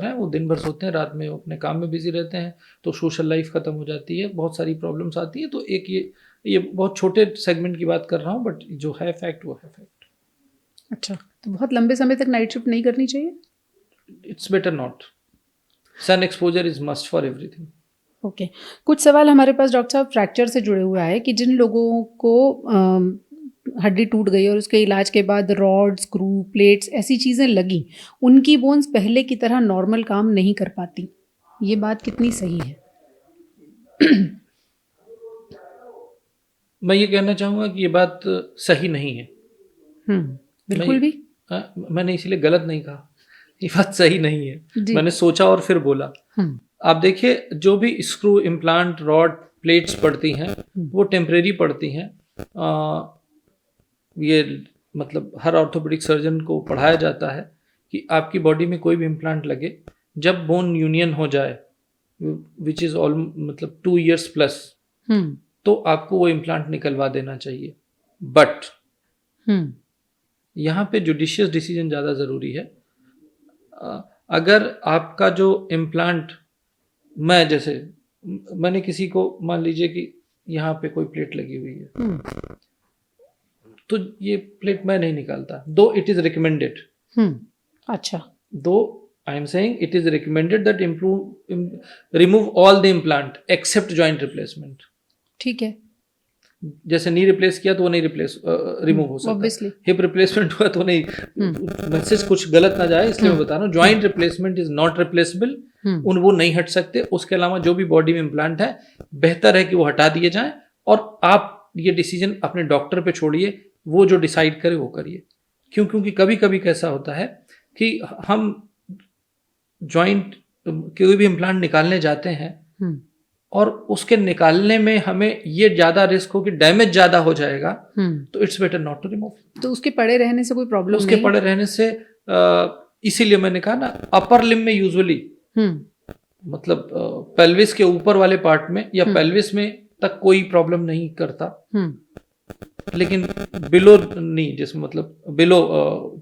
हैं, वो दिन भर सोते हैं, रात में अपने काम में बिजी रहते हैं, तो सोशल लाइफ खत्म हो जाती है, बहुत सारी प्रॉब्लम्स आती है। तो एक ये बहुत छोटे सेगमेंट की बात कर रहा हूँ, बट जो है फैक्ट वो है फैक्ट। अच्छा, तो बहुत लंबे समय तक नाइट शिफ्ट नहीं करनी चाहिए? It's better not. Sun exposure is must for everything. Okay, कुछ सवाल हमारे पास डॉक्टर साहब फ्रैक्चर से जुड़े हुए आए कि जिन लोगों को हड्डी टूट गई और उसके इलाज के बाद रॉड, स्क्रू, प्लेट्स ऐसी चीज़ें लगी, उनकी बोन्स पहले की तरह नॉर्मल काम नहीं कर पाती, ये बात कितनी सही है? मैं ये कहना चाहूँगा कि ये बात सही नहीं है। बिल्कुल भी। मैंने इसीलिए गलत नहीं कहा, ये बात सही नहीं है, जी। मैंने सोचा और फिर बोला। आप देखिए, जो भी स्क्रू, इम्प्लांट, रॉड, प्लेट्स पड़ती हैं वो टेम्परेरी पड़ती हैं। ये मतलब हर ऑर्थोपेडिक सर्जन को पढ़ाया जाता है कि आपकी बॉडी में कोई भी इम्प्लांट लगे, जब बोन यूनियन हो जाए विच इज ऑल मतलब 2 years प्लस, तो आपको वो इम्प्लांट निकलवा देना चाहिए। बट यहाँ पे जुडिशियस डिसीजन ज़्यादा ज़रूरी है। अगर आपका जो इम्प्लांट, मैंने किसी को, मान लीजिए कि यहाँ पे कोई प्लेट लगी हुई है, तो ये प्लेट मैं नहीं निकालता, दो इट इज रिकमेंडेड। अच्छा। Though I am saying it is recommended that remove all the implant except joint replacement. ठीक है। जैसे नी रिप्लेस किया तो वो नहीं रिमूव हो सकता, हिप रिप्लेसमेंट हुआ तो नहीं। मैसेज कुछ गलत ना जाए इसलिए मैं बता रहा हूँ, joint replacement is not replaceable, वो नहीं हट सकते। उसके अलावा जो भी बॉडी में इम्प्लांट है, बेहतर है कि वो हटा दिए जाएं, और आप ये डिसीजन अपने डॉक्टर पे छोड़िए, वो जो डिसाइड करे वो करिए। क्योंकि कभी कभी कैसा होता है कि हम जॉइंट कोई भी इम्प्लांट निकालने जाते हैं और उसके निकालने में हमें ये ज्यादा रिस्क हो कि डैमेज ज्यादा हो जाएगा, तो it's better not to remove. तो उसके पड़े रहने से कोई प्रॉब्लम नहीं? उसके पड़े रहने से इसीलिए मैंने कहा ना, अपर लिम में यूजुअली मतलब पेल्विस के ऊपर वाले पार्ट में या पेल्विस में तक कोई प्रॉब्लम नहीं करता, लेकिन बिलो नी, जिसमें मतलब बिलो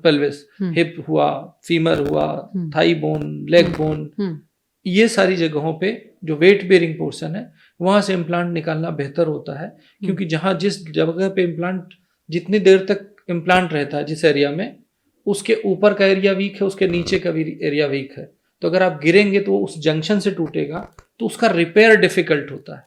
पेल्विस, हिप हुआ, फीमर हुआ, थाई बोन, लेग बोन, ये सारी जगहों पे जो वेट बेरिंग पोर्शन है, वहां से इम्प्लांट निकालना बेहतर होता है। क्योंकि जहां जिस जगह पे इम्प्लांट, जितनी देर तक इम्प्लांट रहता है जिस एरिया में, उसके ऊपर का एरिया वीक है, उसके नीचे का भी एरिया वीक है, तो अगर आप गिरेंगे तो उस जंक्शन से टूटेगा, तो उसका रिपेयर डिफिकल्ट होता है।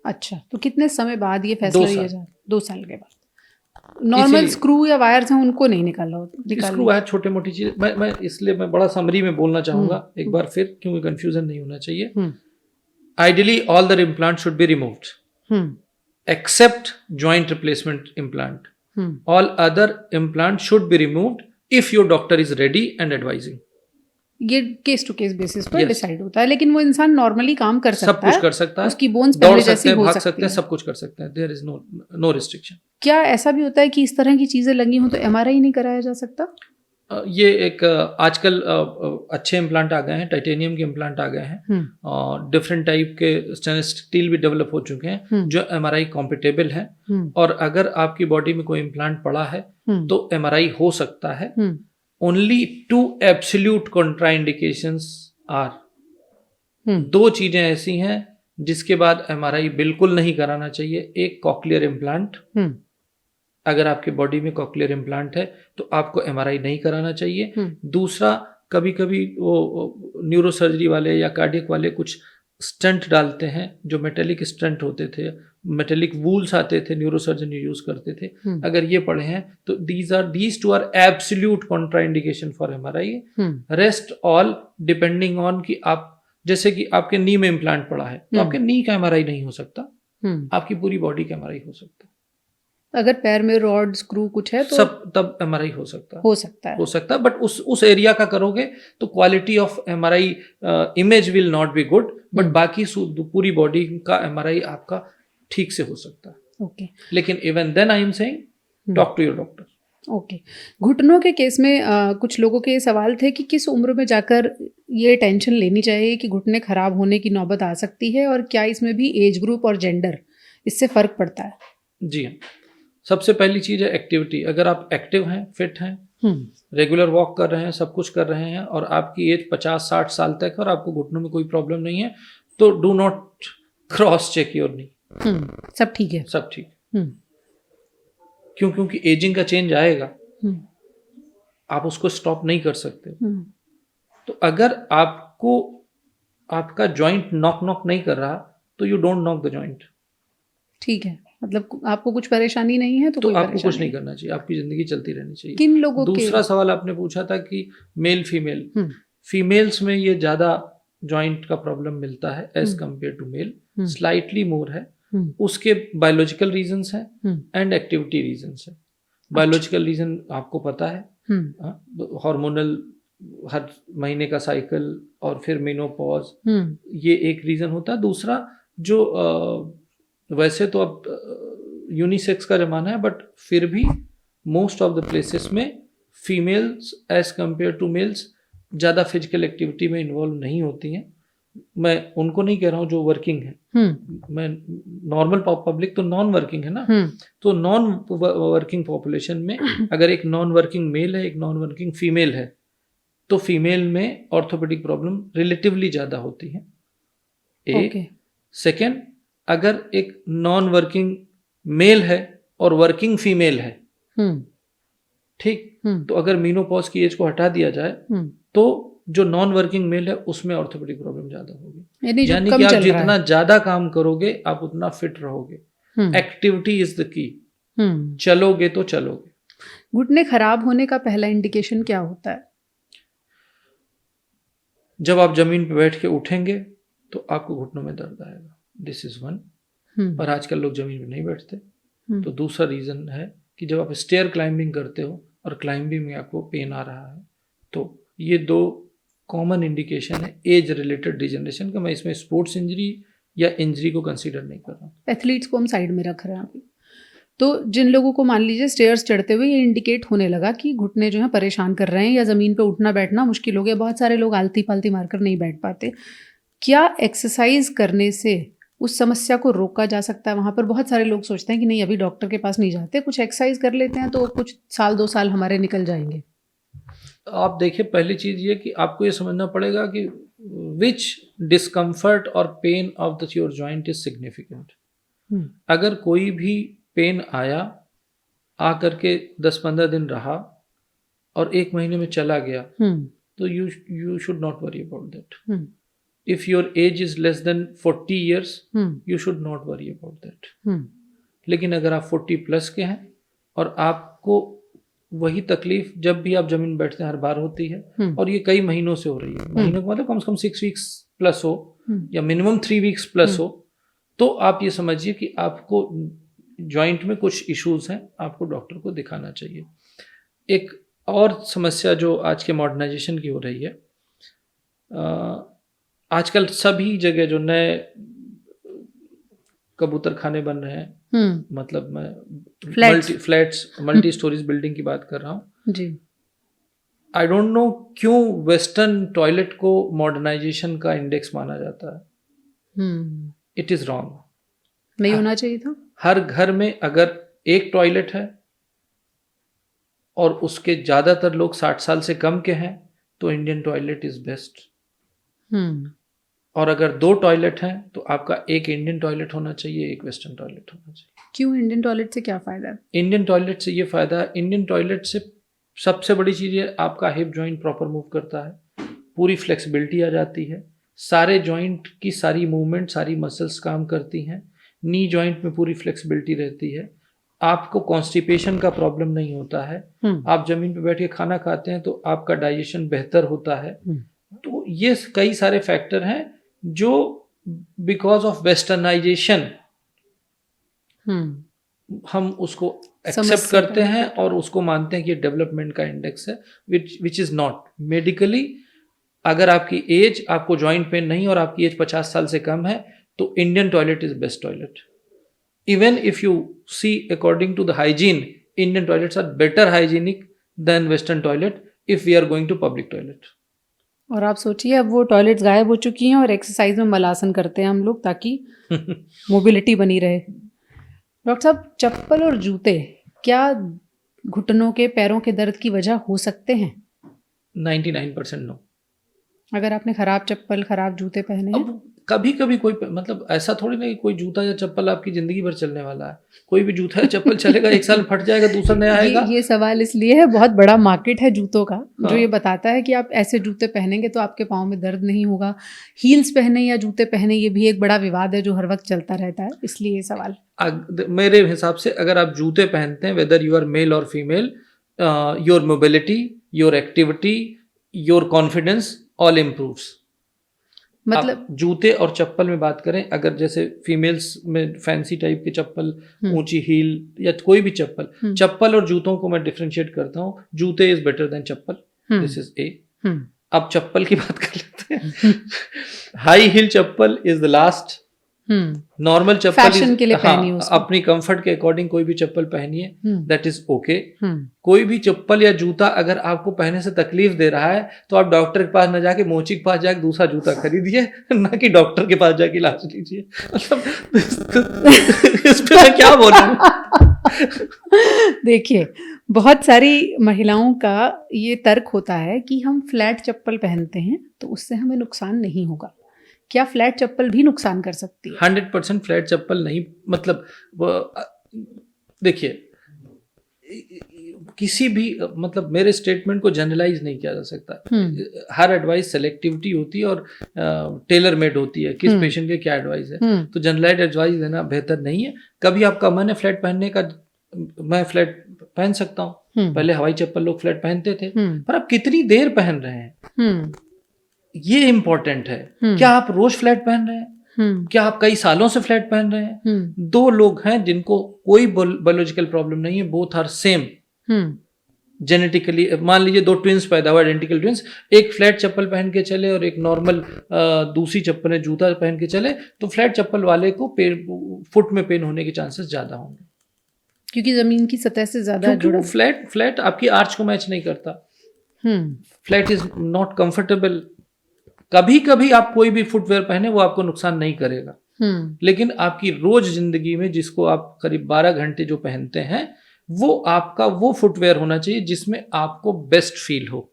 अच्छा, तो कितने समय बाद ये फैसला लिया जाए? 2 साल के बाद। नॉर्मल स्क्रू या वायर्स हैं उनको नहीं निकालना? स्क्रू है छोटे मोटी चीज, मैं इसलिए मैं बड़ा समरी में बोलना चाहूंगा एक बार फिर, क्योंकि कंफ्यूजन नहीं होना चाहिए। Ideally all the implant should be removed except joint replacement implant. All other implant should be removed if your doctor is ready and advising. ये केस टू केस बेसिस पर डिसाइड होता है, लेकिन वो इंसान नॉर्मली काम कर सकता है, सब कुछ कर सकता है, उसकी बोन्स पहले जैसी हो भाग सकते हैं, सब कुछ कर सकते हैं, देयर इज नो रिस्ट्रिक्शन। क्या ऐसा भी होता है कि इस तरह की चीजें लगी हो तो एमआरआई नहीं कराया जा सकता? ये एक आजकल अच्छे इम्प्लांट आ गए हैं, टाइटेनियम के इम्प्लांट आ गए हैं, और डिफरेंट टाइप के स्टेनलेस स्टील भी डेवलप हो चुके हैं जो एमआरआई कॉम्पिटेबल है। और अगर आपकी बॉडी में कोई इम्प्लांट पड़ा है तो एमआरआई हो सकता है। Only 2 absolute contraindications are, 2 चीजें ऐसी हैं जिसके बाद एमआरआई बिल्कुल नहीं कराना चाहिए। एक कॉक्लियर इम्प्लांट, अगर आपके बॉडी में कॉक्लियर इम्प्लांट है तो आपको एमआरआई नहीं कराना चाहिए। दूसरा, कभी कभी वो न्यूरोसर्जरी वाले या कार्डियक वाले कुछ स्टंट डालते हैं जो मेटेलिक स्टंट होते थे, मेटेलिक वूल्स आते थे, न्यूरोसर्जन यूज करते थे। अगर ये पड़े हैं तो these two are absolute contraindication for MRI. Rest all depending on कि आप, जैसे कि आपके नी में इम्प्लांट पड़ा है तो आपके नी का एमआरआई नहीं हो सकता, आपकी पूरी बॉडी का एमआरआई हो सकता है। अगर पैर में रॉड स्क्रू कुछ है तो सब तब एमआरआई हो सकता है, बट उस एरिया का करोगे तो quality of MRI image will not be good, but बाकी पूरी बॉडी का एमआरआई आपका ठीक से हो सकता है। ओके, लेकिन even then I am saying talk to your doctor. Okay. घुटनों के केस में कुछ लोगों के सवाल थे कि किस उम्र में जाकर ये टेंशन लेनी चाहिए कि घुटने खराब होने की नौबत आ सकती है, और क्या इसमें भी एज ग्रुप और जेंडर इससे फर्क पड़ता है? जी हाँ, सबसे पहली चीज है एक्टिविटी। अगर आप एक्टिव हैं, फिट हैं, रेगुलर वॉक कर रहे हैं, सब कुछ कर रहे हैं, और आपकी एज 50-60 साल तक है और आपको घुटनों में कोई प्रॉब्लम नहीं है, तो do not cross check your knee. सब ठीक है, सब ठीक। क्योंकि एजिंग का चेंज आएगा, आप उसको स्टॉप नहीं कर सकते। तो अगर आपको आपका जॉइंट नॉक नहीं कर रहा तो you don't knock the joint. ठीक है, मतलब आपको कुछ परेशानी नहीं है तो आपको कुछ नहीं करना चाहिए, आपकी जिंदगी चलती रहनी चाहिए। किन लोगों दूसरा सवाल आपने पूछा था कि मेल फीमेल, फीमेल्स में ये ज्यादा जॉइंट का प्रॉब्लम मिलता है as compare to male, slightly more है। उसके बायोलॉजिकल रीजंस हैं एंड एक्टिविटी रीजंस हैं। बायोलॉजिकल रीजन आपको पता है, हार्मोनल, हर महीने का साइकिल और फिर मेनोपॉज, ये एक रीजन होता है। दूसरा जो वैसे तो अब यूनिसेक्स का जमाना है, बट फिर भी मोस्ट ऑफ द प्लेसेस में females as compare to males ज़्यादा फिजिकल एक्टिविटी में इन्वॉल्व नहीं होती हैं। मैं उनको नहीं कह रहा हूँ जो वर्किंग है, मैं नॉर्मल पब्लिक तो नॉन वर्किंग है ना, तो नॉन वर्किंग पॉपुलेशन में अगर एक नॉन वर्किंग मेल है, एक नॉन वर्किंग फीमेल है, तो फीमेल में ऑर्थोपेडिक प्रॉब्लम रिलेटिवली ज़्यादा होती है। एक सेकेंड, अगर एक नॉन वर्किंग मेल है और वर्किंग फीमेल है, ठीक, तो अगर मीनोपॉज की एज को हटा दिया जाए तो जो नॉन वर्किंग मेल है उसमें ऑर्थोपेडिक प्रॉब्लम ज्यादा होगी। यानी कि आप जितना ज्यादा काम करोगे आप उतना फिट रहोगे। एक्टिविटी इज द की, चलोगे तो चलोगे। घुटने खराब होने का पहला इंडिकेशन क्या होता है? जब आप जमीन पे बैठ के उठेंगे तो आपको घुटनों में दर्द आएगा, दिस इज वन। पर आजकल लोग जमीन पे नहीं बैठते। तो दूसरा रीजन है कि जब आप स्टेयर क्लाइंबिंग करते हो और क्लाइंबिंग में आपको पेन आ रहा है, तो ये दो कॉमन इंडिकेशन है एज रिलेटेड डिजनरेशन का। मैं इसमें स्पोर्ट्स इंजरी या इंजरी को कंसीडर नहीं कर रहा हूँ। एथलीट्स को हम साइड में रख रहे हैं अभी। तो जिन लोगों को मान लीजिए स्टेयर्स चढ़ते हुए ये इंडिकेट होने लगा कि घुटने जो है परेशान कर रहे हैं या ज़मीन पे उठना बैठना मुश्किल हो गया, बहुत सारे लोग आलती पालती मारकर नहीं बैठ पाते, क्या एक्सरसाइज करने से उस समस्या को रोका जा सकता है? वहाँ पर बहुत सारे लोग सोचते हैं कि नहीं अभी डॉक्टर के पास नहीं जाते, कुछ एक्सरसाइज कर लेते हैं तो कुछ साल 2 साल हमारे निकल जाएंगे। आप देखिए, पहली चीज ये कि आपको ये समझना पड़ेगा कि विच डिस्कम्फर्ट और pain of the your joint is significant. अगर कोई भी पेन आया, आकर के 10-15 दिन रहा और 1 महीने में चला गया, तो you should not worry about that. If your age is less than 40 years, you should not worry about that. लेकिन अगर आप 40 प्लस के हैं और आपको वही तकलीफ जब भी आप जमीन बैठते हैं हर बार होती है और ये कई महीनों से हो रही है, महीनों का मतलब कम से कम 6 weeks प्लस हो या मिनिमम 3 weeks प्लस हो, तो आप ये समझिए कि आपको जॉइंट में कुछ इश्यूज हैं, आपको डॉक्टर को दिखाना चाहिए। एक और समस्या जो आज के मॉडर्नाइजेशन की हो रही है, आजकल सभी जगह जो नए कबूतर खाने बन रहे हैं, मतलब मैं मल्टी स्टोरीज बिल्डिंग की बात कर रहा हूँ जी। आई डोंट नो क्यों वेस्टर्न टॉयलेट को मॉडर्नाइजेशन का इंडेक्स माना जाता है। इट इज रॉन्ग, नहीं होना चाहिए था। हर घर में अगर एक टॉयलेट है और उसके ज्यादातर लोग 60 साल से कम के हैं तो इंडियन टॉयलेट इज बेस्ट। और अगर 2 टॉयलेट हैं तो आपका एक इंडियन टॉयलेट होना चाहिए, एक वेस्टर्न टॉयलेट होना चाहिए। क्यों? इंडियन टॉयलेट से क्या फ़ायदा है? इंडियन टॉयलेट से ये फ़ायदा है, इंडियन टॉयलेट से सबसे बड़ी चीज़ है आपका हिप जॉइंट प्रॉपर मूव करता है, पूरी फ्लेक्सिबिलिटी आ जाती है, सारे जॉइंट की सारी मूवमेंट, सारी मसल्स काम करती हैं, नी जॉइंट में पूरी फ्लेक्सिबिलिटी रहती है, आपको कॉन्स्टिपेशन का प्रॉब्लम नहीं होता है, आप जमीन पे बैठ के खाना खाते हैं तो आपका डाइजेशन बेहतर होता है। तो ये कई सारे फैक्टर हैं जो बिकॉज ऑफ वेस्टर्नाइजेशन हम उसको एक्सेप्ट करते हैं और उसको मानते हैं कि डेवलपमेंट का इंडेक्स है, विच इज नॉट। मेडिकली अगर आपकी एज, आपको जॉइंट पेन नहीं और आपकी एज 50 साल से कम है तो Indian toilet is best toilet. Even if you see according to the hygiene, Indian toilets are better hygienic than western toilet if we are going to public toilet. और आप सोचिए अब वो टॉयलेट्स गायब हो चुकी हैं और एक्सरसाइज में मलासन करते हैं हम लोग ताकि मोबिलिटी बनी रहे। डॉक्टर साहब, चप्पल और जूते क्या घुटनों के, पैरों के दर्द की वजह हो सकते हैं? 99% नो। अगर आपने खराब चप्पल, खराब जूते पहने हैं? अब कभी कभी कोई, मतलब ऐसा थोड़ी नहीं कोई जूता या चप्पल आपकी जिंदगी भर चलने वाला है। कोई भी जूता या चप्पल चलेगा, 1 साल फट जाएगा, दूसरा नया आएगा। ये सवाल इसलिए है, बहुत बड़ा मार्केट है जूतों का, जो ये बताता है कि आप ऐसे जूते पहनेंगे तो आपके पाँव में दर्द नहीं होगा। हील्स पहने या जूते पहने, ये भी एक बड़ा विवाद है जो हर वक्त चलता रहता है, इसलिए ये सवाल। मेरे हिसाब से अगर आप जूते पहनते हैं, वेदर यू आर मेल और female, your mobility, your activity, your confidence all improves. मतलब आप जूते और चप्पल में बात करें, अगर जैसे फीमेल्स में फैंसी टाइप की चप्पल, ऊंची हील या कोई भी चप्पल और जूतों को मैं डिफरेंशिएट करता हूँ. जूते is better than chappal, this is a. अब चप्पल की बात कर लेते हैं. High heel chappal is the last. Normal chappal fashion के लिए पहनिए उसको. अपनी कंफर्ट के अकॉर्डिंग कोई भी चप्पल पहनिए, दैट इज ओके. कोई भी चप्पल या जूता अगर आपको पहनने से तकलीफ दे रहा है तो आप डॉक्टर के पास न जाके मोची के पास जाके दूसरा जूता खरीदिए, ना कि डॉक्टर के पास जाके इलाज लीजिए. मतलब इस पे मैं क्या बोलूं. देखिए, बहुत सारी महिलाओं का ये तर्क होता है कि हम फ्लैट चप्पल पहनते हैं तो उससे हमें नुकसान नहीं होगा. क्या फ्लैट चप्पल भी नुकसान कर सकती है? 100% फ्लैट चप्पल नहीं. मतलब देखिए, किसी भी मतलब मेरे स्टेटमेंट को जनरलाइज नहीं किया जा सकता. हर एडवाइस सेलेक्टिविटी होती है और टेलर मेड होती है, किस पेशेंट के क्या एडवाइस है. तो जनरलाइज एडवाइस देना बेहतर नहीं है. कभी आपका मन है फ्लैट पहनने का, मैं फ्लैट पहन सकता हूँ. पहले हवाई चप्पल लोग फ्लैट पहनते थे, पर आप कितनी देर पहन रहे हैं ये इम्पोर्टेंट है. क्या आप रोज फ्लैट पहन रहे हैं? क्या आप कई सालों से फ्लैट पहन रहे हैं? दो लोग हैं जिनको कोई बायोलॉजिकल प्रॉब्लम नहीं है, बोथ आर सेम जेनेटिकली. मान लीजिए दो ट्विंस पैदा हुआ, आइडेंटिकल ट्विंस, एक फ्लैट चप्पल पहन के चले और एक नॉर्मल दूसरी चप्पल जूता पहन के चले, तो फ्लैट चप्पल वाले को फुट में पेन होने के चांसेस ज्यादा होंगे, क्योंकि जमीन की सतह से ज्यादा जुड़ा. फ्लैट आपकी आर्च को मैच नहीं करता. Flat is not comfortable. कभी कभी आप कोई भी फुटवेयर पहने वो आपको नुकसान नहीं करेगा, लेकिन आपकी रोज जिंदगी में जिसको आप करीब 12 घंटे जो पहनते हैं वो आपका वो फुटवेयर होना चाहिए जिसमें आपको बेस्ट फील हो.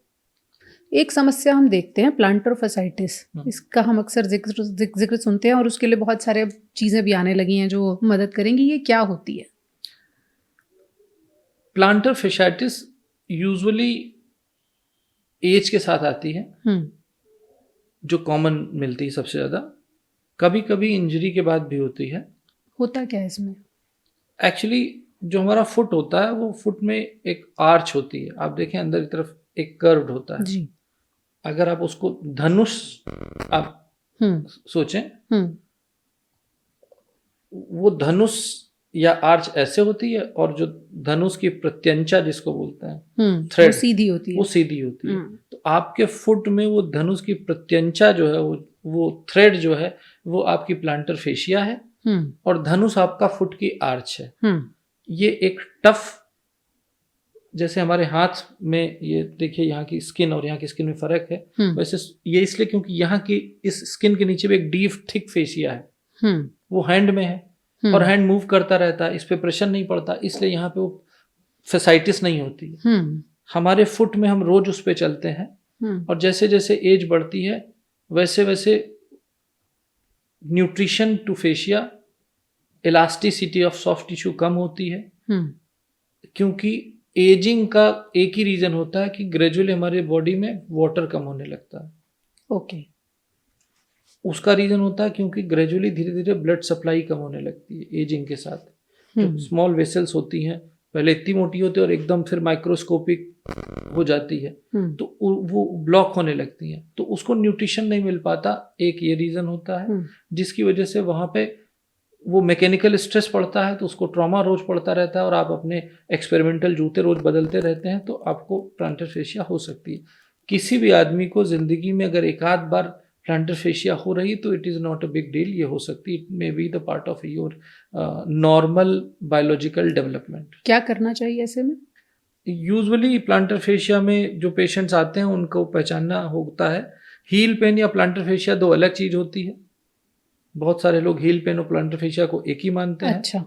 एक समस्या हम देखते हैं प्लांटर फैसाइटिस. इसका हम अक्सर जिक्र सुनते हैं और उसके लिए बहुत सारे चीजें भी आने लगी हैं जो मदद करेंगी. ये क्या होती है? प्लांटर फैसाइटिस यूजुअली एज के साथ आती है, जो कॉमन मिलती है सबसे ज्यादा. कभी कभी इंजरी के बाद भी होती है. होता क्या है इसमें? एक्चुअली जो हमारा फुट होता है वो फुट में एक आर्च होती है. आप देखें अंदर की तरफ एक कर्व्ड होता है जी. अगर आप उसको धनुष आप सोचें, वो धनुष या आर्च ऐसे होती है और जो धनुष की प्रत्यंचा जिसको बोलते हैं थ्रेड, वो सीधी होती है. वो सीधी होती है. तो आपके फुट में वो धनुष की प्रत्यंचा जो है वो थ्रेड जो है वो आपकी प्लांटर फेशिया है और धनुष आपका फुट की आर्च है. ये एक टफ, जैसे हमारे हाथ में ये देखिए यहाँ की स्किन और यहाँ की स्किन में फर्क है, वैसे ये इसलिए क्योंकि यहाँ की इस स्किन के नीचे भी एक डीप थिक फेशिया है, वो हैंड में है और हैंड मूव करता रहता है, इस पे प्रेशर नहीं पड़ता, इसलिए यहाँ पे वो फैसाइटिस नहीं होती है. हमारे फुट में हम रोज उस पे चलते हैं और जैसे जैसे एज बढ़ती है वैसे वैसे nutrition to fascia, elasticity of soft tissue कम होती है. क्योंकि एजिंग का एक ही रीजन होता है कि ग्रेजुअली हमारे बॉडी में वाटर कम होने लगता है. ओके. उसका रीजन होता है क्योंकि ग्रेजुअली धीरे धीरे ब्लड सप्लाई कम होने लगती है एजिंग के साथ. जो स्मॉल वेसल्स होती हैं पहले इतनी मोटी होती है और एकदम फिर माइक्रोस्कोपिक हो जाती है, तो वो ब्लॉक होने लगती हैं, तो उसको न्यूट्रिशन नहीं मिल पाता. एक ये रीजन होता है जिसकी वजह से वहां पे वो मैकेनिकल स्ट्रेस पड़ता है, तो उसको ट्रॉमा रोज पड़ता रहता है और आप अपने एक्सपेरिमेंटल जूते रोज बदलते रहते हैं, तो आपको प्लांटर फेशिया हो सकती है. किसी भी आदमी को जिंदगी में अगर एक आध बार प्लांटर फेशिया हो रही तो it is not a big deal, ये हो सकती है. It may be the part of your normal biological development. क्या करना चाहिए ऐसे में? यूजुअली प्लांटर फेशिया में जो पेशेंट्स आते हैं उनको पहचानना होता है. हील पेन या प्लांटर फेशिया दो अलग चीज होती है. बहुत सारे लोग हील पेन और प्लांटर फेशिया को एक ही मानते हैं. अच्छा.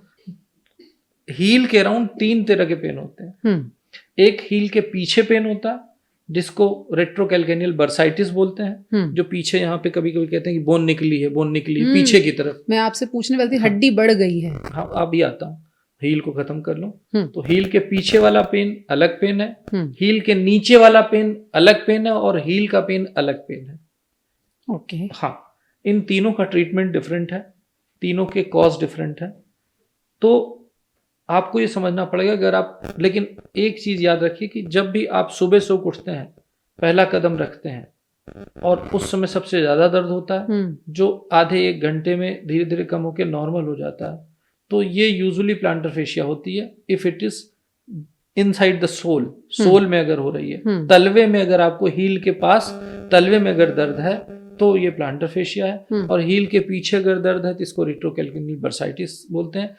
हील के अराउंड 3 तरह के पेन होते हैं. एक हील के पीछे पेन होता है जिसको रेट्रोकैल्केनियल बर्साइटिस बोलते हैं, जो पीछे यहाँ पे कभी कभी कहते हैं कि बोन निकली है पीछे की तरफ. मैं आपसे पूछने वाली थी, हड्डी बढ़ गई है. हाँ, अभी आता हूँ, हील को खत्म कर लो. तो हील के पीछे वाला पेन अलग पेन है, हील के नीचे वाला पेन अलग पेन है और हील का पेन अलग पेन है. ओके. हाँ, इन तीनों का ट्रीटमेंट डिफरेंट है, तीनों के कॉज डिफरेंट है. तो आपको ये समझना पड़ेगा अगर आप, लेकिन एक चीज याद रखिए कि जब भी आप सुबह सो उठते हैं, पहला कदम रखते हैं, और उस समय सबसे ज्यादा दर्द होता है, जो आधे 1 घंटे में धीरे धीरे कम होकर नॉर्मल हो जाता है। तो ये यूजुअली प्लांटर फेशिया होती है if it is inside the sole में अगर हो रही है। तलवे में अगर आपको हील के पास तलवे में अगर दर्द है तो ये प्लांटर फेशिया है, और हील के पीछे अगर दर्द है तो इसको रेट्रोकैल्कुनियल बर्साइटिस बोलते हैं।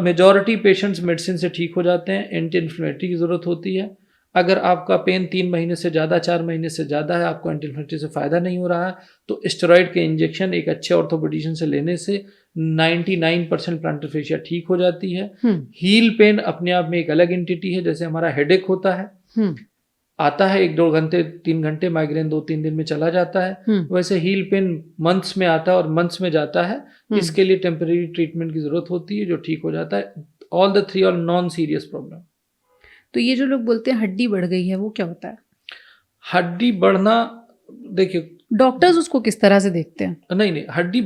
मेजॉरिटी पेशेंट्स मेडिसिन से ठीक हो जाते हैं, एंटी इन्फ्लेमेटरी की जरूरत होती है। अगर आपका पेन 3 महीने से ज़्यादा 4 महीने से ज़्यादा है, आपको एंटी इन्फ्लेमेटरी से फ़ायदा नहीं हो रहा है, तो स्टेरॉइड के इंजेक्शन एक अच्छे ऑर्थोपेडिशियन से लेने से 99% प्लांटर फेशिया ठीक हो जाती है। हील पेन अपने आप में एक अलग एंटिटी है। जैसे हमारा हेडेक होता है, आता है 1-2 घंटे 3 घंटे, माइग्रेन 2-3 दिन में चला जाता है, वैसे हील पेन मंथ्स में आता है और मंथ्स में जाता है। इसके लिए टेम्परेरी ट्रीटमेंट की जरूरत होती है जो ठीक हो जाता है। All the 3 are non serious problem. तो ये जो लोग बोलते हैं हड्डी बढ़ गई है, वो क्या होता है? हड्डी बढ़ना, देखिए डॉक्टर्स उसको किस तरह से देखते हैं? नहीं, हड्डी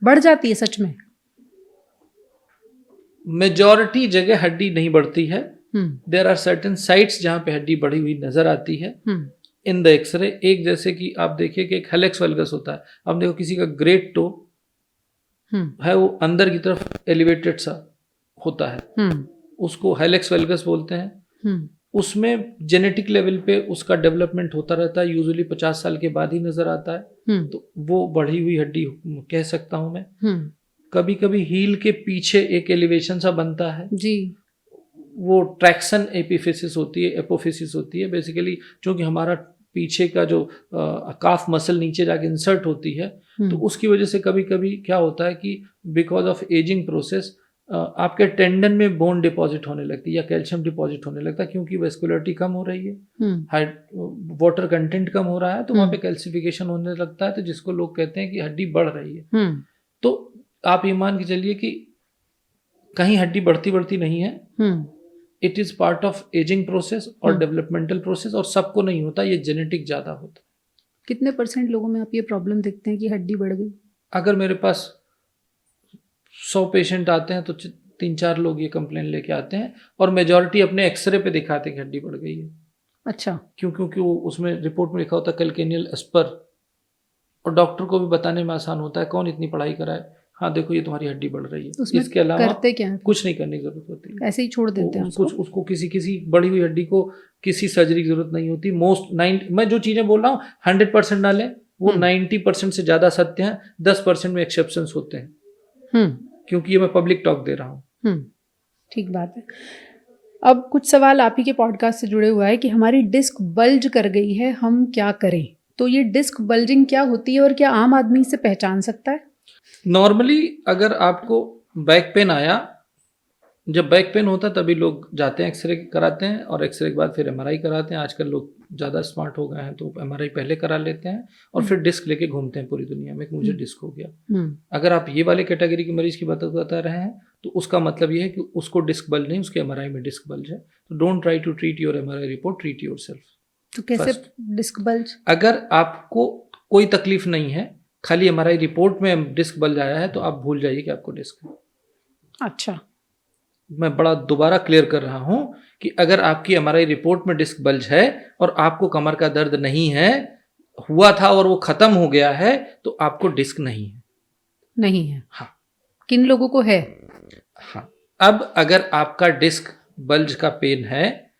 बढ़ जाती है सच में? मेजॉरिटी जगह हड्डी नहीं बढ़ती है। देयर आर सर्टेन साइट्स जहां पे हड्डी बढ़ी हुई नजर आती है इन द एक्सरे। एक जैसे कि आप देखिए कि एक हेलेक्स वल्गस होता है। अब देखो किसी का ग्रेट टो है, वो अंदर की तरफ एलिवेटेड सा होता है, उसको हेलेक्स वल्गस बोलते हैं। उसमें जेनेटिक लेवल पे उसका डेवलपमेंट होता रहता है, यूजुअली 50 साल के बाद ही नजर आता है। तो वो बढ़ी हुई हड्डी कह सकता हूं मैं। कभी कभी हील के पीछे एक एलिवेशन सा बनता है जी, वो ट्रैक्शन एपिफिसिस होती है, एपोफिसिस होती है। बेसिकली क्योंकि हमारा पीछे का जो काफ मसल नीचे जाके इंसर्ट होती है, तो उसकी वजह से कभी कभी क्या होता है कि बिकॉज ऑफ एजिंग प्रोसेस आपके टेंडन में बोन डिपॉजिट होने लगती है या कैल्शियम डिपॉजिट होने लगता है, क्योंकि वेस्कुलरिटी कम हो रही है, वाटर कंटेंट कम हो रहा है, तो वहाँ पे कैल्सिफिकेशन होने लगता है, तो जिसको लोग कहते हैं कि हड्डी बढ़ रही है। तो आप ये मान के चलिए कि कहीं हड्डी बढ़ती नहीं है। It is part of ageing process और डेवलपमेंटल प्रोसेस, और सबको नहीं होता, ये जेनेटिक ज्यादा होता है। कितने % लोगों में आप ये प्रॉब्लम देखते हैं कि हड्डी बढ़ गई? अगर मेरे पास 100 पेशेंट आते हैं तो 3-4 लोग ये कंप्लेन लेके आते हैं, और मेजॉरिटी अपने एक्सरे पे दिखाते हैं कि हड्डी बढ़ गई है। अच्छा, क्योंकि वो उसमें रिपोर्ट में लिखा होता है कैल्केनियल एस्पर, और डॉक्टर को भी बताने में आसान होता है, कौन इतनी पढ़ाई कराए, हाँ देखो ये तुम्हारी हड्डी बढ़ रही है। इसके अलावा करते क्या है? कुछ नहीं करने की जरूरत होती है, ऐसे ही छोड़ देते हैं उसको किसी बढ़ी हुई हड्डी को किसी सर्जरी की जरूरत नहीं होती। मैं जो चीजें बोल रहा हूँ 100% ना लें, वो 90% से ज्यादा सत्य हैं, 10% में एक्सेप्शंस होते हैं, क्योंकि ये मैं पब्लिक टॉक दे रहा हूँ। ठीक बात है। अब कुछ सवाल आप ही के पॉडकास्ट से जुड़े हुआ है कि हमारी डिस्क बल्ज कर गई है, हम क्या करें? तो ये डिस्क बल्जिंग क्या होती है और क्या आम आदमी इसे पहचान सकता है? नॉर्मली अगर आपको बैक पेन आया, जब बैक पेन होता है तभी लोग जाते हैं एक्सरे कराते हैं, और एक्सरे के बाद फिर एमआरआई कराते हैं। आजकल लोग ज़्यादा स्मार्ट हो गए हैं, तो एमआरआई पहले करा लेते हैं और फिर डिस्क लेके घूमते हैं पूरी दुनिया में कि मुझे डिस्क हो गया। अगर आप ये वाले कैटेगरी के मरीज की बात बता रहे हैं तो उसका मतलब ये है कि उसको डिस्क बल्ज नहीं, उसके एमआरआई में डिस्क बल्ज है। तो don't try to treat your MRI report, treat yourself. तो कैसे डिस्क बल्ज? अगर आपको कोई तकलीफ नहीं है, खाली एमआरआई रिपोर्ट में डिस्क बल्ज आया है, तो आप भूल जाइए कि आपको डिस्क है। अच्छा, मैं बड़ा दोबारा क्लियर कर रहा हूं कि अगर आपकी एमआरआई रिपोर्ट में डिस्क बल्ज है और आपको कमर का दर्द नहीं है, हुआ था और वो खत्म हो गया है, तो आपको डिस्क नहीं है। नहीं है? हाँ। किन लोगों को है? हाँ, अब अगर आपका डिस्क बल्ज का पेन है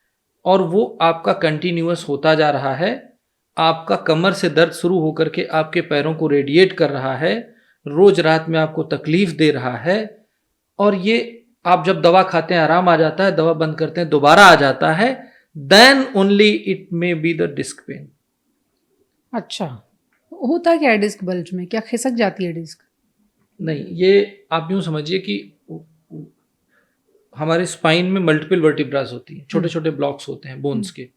और वो आपका कंटिन्यूअस होता जा रहा है, आपका कमर से दर्द शुरू होकर के आपके पैरों को रेडिएट कर रहा है, रोज रात में आपको तकलीफ दे रहा है, और ये आप जब दवा खाते हैं आराम आ जाता है, दवा बंद करते हैं दोबारा आ जाता है, then only it may be the disc pain. अच्छा, होता क्या है डिस्क बल्ज में? क्या खिसक जाती है डिस्क? नहीं, ये आप यूं समझिए कि हमारे स्पाइन में मल्टीपल वर्टिब्रास होती हैं, छोटे छोटे ब्लॉक्स होते हैं बोन्स के।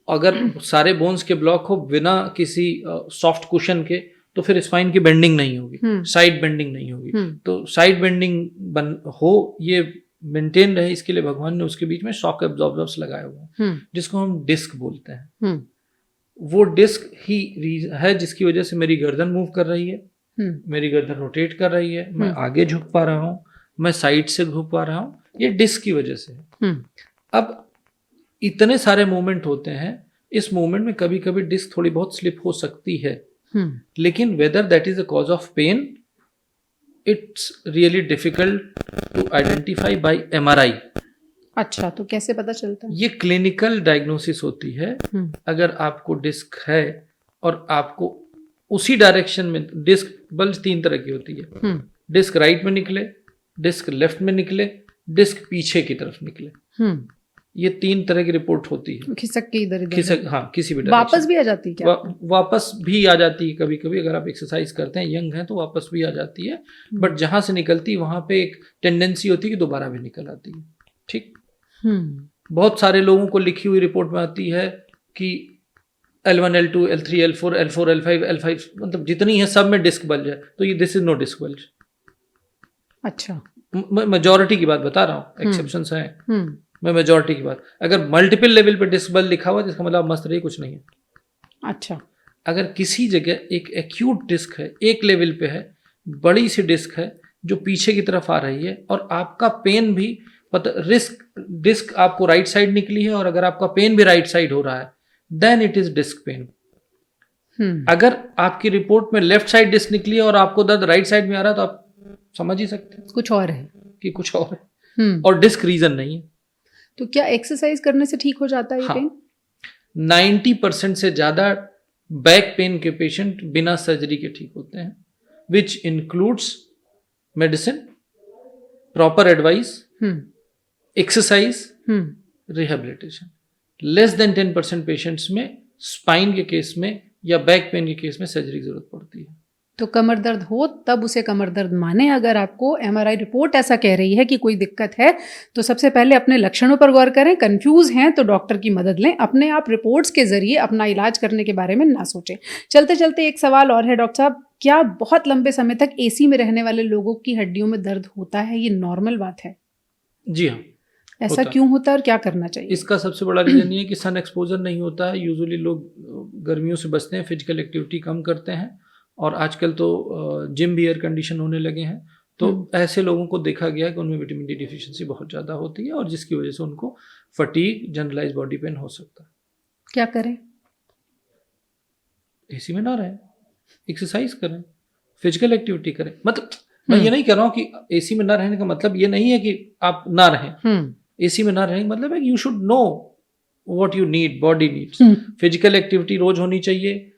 अगर सारे बोन्स के ब्लॉक हो बिना किसी सॉफ्ट कुशन के, तो फिर स्पाइन की बेंडिंग नहीं होगी, साइड बेंडिंग नहीं होगी। तो साइड बेंडिंग हो, ये मेंटेन रहे, इसके लिए भगवान ने उसके बीच में शॉक एब्जॉर्बर्स लगाए हुए हैं, जिसको हम डिस्क बोलते हैं। वो डिस्क ही है जिसकी वजह से मेरी गर्दन मूव कर रही है, मेरी गर्दन रोटेट कर रही है, मैं आगे झुक पा रहा हूँ, मैं साइड से झुक पा रहा हूँ, ये डिस्क की वजह से है। अब इतने सारे मूवमेंट होते हैं इस मूवमेंट में कभी कभी डिस्क थोड़ी बहुत स्लिप हो सकती है, लेकिन whether that is the cause of pain it's really difficult to identify by MRI। अच्छा, तो कैसे पता चलता है? ये क्लिनिकल डायग्नोसिस होती है। अगर आपको डिस्क है और आपको उसी डायरेक्शन में, डिस्क बल्ज 3 तरह की होती है, डिस्क राइट में निकले, डिस्क लेफ्ट में निकले, डिस्क पीछे की तरफ निकले, ये 3 तरह की रिपोर्ट होती है। खिसक के इधर खिसक, हाँ, किसी भी वापस भी आ जाती है क्या? वापस भी आ जाती है कभी कभी, अगर आप एक्सरसाइज करते हैं, यंग हैं तो वापस भी आ जाती है, बट जहां से निकलती है वहां पे एक टेंडेंसी होती है कि दोबारा भी निकल आती है। ठीक। बहुत सारे लोगों को लिखी हुई रिपोर्ट में आती है कि L1, L2, L3, L4, L4, L5, मतलब जितनी है सब में डिस्क बल्ज है, तो ये this is no disc bulge. अच्छा, मेजॉरिटी की बात बता रहा हूँ, एक्सेप्शंस हैं, मैं मेजॉरिटी की बात। अगर मल्टीपल लेवल पे डिस्क बल्ज लिखा हुआ जिसका मतलब मस्त रही, कुछ नहीं है। अच्छा, अगर किसी जगह एक एक्यूट डिस्क है, एक लेवल पे है, बड़ी सी डिस्क है जो पीछे की तरफ आ रही है, और आपका पेन भी डिस्क आपको राइट साइड निकली है और अगर आपका पेन भी राइट साइड हो रहा है, then it is disc pain. अगर आपकी रिपोर्ट में लेफ्ट साइड डिस्क निकली है और आपको दर्द राइट साइड में आ रहा है, तो आप समझ ही सकते हैं कुछ और है कि कुछ और है, और डिस्क रीजन नहीं है। तो क्या एक्सरसाइज करने से ठीक हो जाता है ये पेन? 90% से ज्यादा बैक पेन के पेशेंट बिना सर्जरी के ठीक होते हैं, which includes medicine, proper advice, exercise, rehabilitation. Less than 10% patients में स्पाइन के केस में या बैक पेन के केस में सर्जरी की जरूरत पड़ती है। तो कमर दर्द हो तब उसे कमर दर्द माने। अगर आपको MRI रिपोर्ट ऐसा कह रही है कि कोई दिक्कत है, तो सबसे पहले अपने लक्षणों पर गौर करें। कंफ्यूज हैं तो डॉक्टर की मदद लें। अपने आप रिपोर्ट्स के जरिए अपना इलाज करने के बारे में ना सोचें। चलते चलते एक सवाल और है डॉक्टर साहब, क्या बहुत लंबे समय तक AC में रहने वाले लोगों की हड्डियों में दर्द होता है? ये नॉर्मल बात है? जी हाँ। ऐसा क्यों होता है और क्या करना चाहिए? इसका सबसे बड़ा रीजन ये है कि सन एक्सपोजर नहीं होता है। यूजुअली लोग गर्मियों से बचते हैं, फिजिकल एक्टिविटी कम करते हैं, और आजकल तो जिम भी एयर कंडीशन होने लगे हैं, तो ऐसे लोगों को देखा गया है कि उनमें विटामिन डी डिफिशिएंसी बहुत ज़्यादा होती है, और जिसकी वजह से उनको फटीग, जनरलाइज बॉडी पेन हो सकता है। क्या करें? AC में ना रहें, एक्सरसाइज करें, फिजिकल एक्टिविटी करें। मतलब मैं ये नहीं कह रहा हूँ कि AC में ना रहने का मतलब ये नहीं है कि आप ना रहें। AC में ना रहने का मतलब है कि you should know what you need, body needs. Physical activity रोज होनी चाहिए,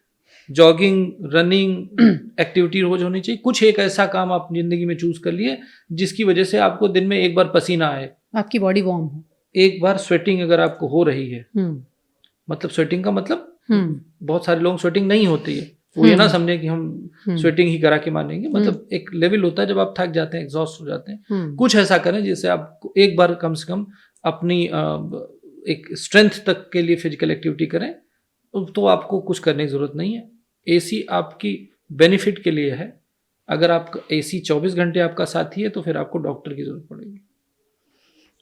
जॉगिंग, रनिंग एक्टिविटी रोज होनी चाहिए। कुछ एक ऐसा काम आप जिंदगी में चूज कर लिए जिसकी वजह से आपको दिन में एक बार पसीना आए, आपकी बॉडी वार्म हो, एक बार स्वेटिंग अगर आपको हो रही है, मतलब स्वेटिंग का मतलब बहुत सारे लोग स्वेटिंग नहीं होती है, वो ये ना समझे कि हम स्वेटिंग ही करा के मानेंगे। मतलब एक लेवल होता है जब आप थक जाते हैं, एग्जॉस्ट हो जाते हैं। कुछ ऐसा करें जिससे आप एक बार कम से कम अपनी एक स्ट्रेंथ तक के लिए फिजिकल एक्टिविटी करें, तो आपको कुछ करने की जरूरत नहीं है। AC आपकी बेनिफिट के लिए है। अगर आपका AC 24 घंटे आपका साथी है तो फिर आपको डॉक्टर की जरूरत पड़ेगी।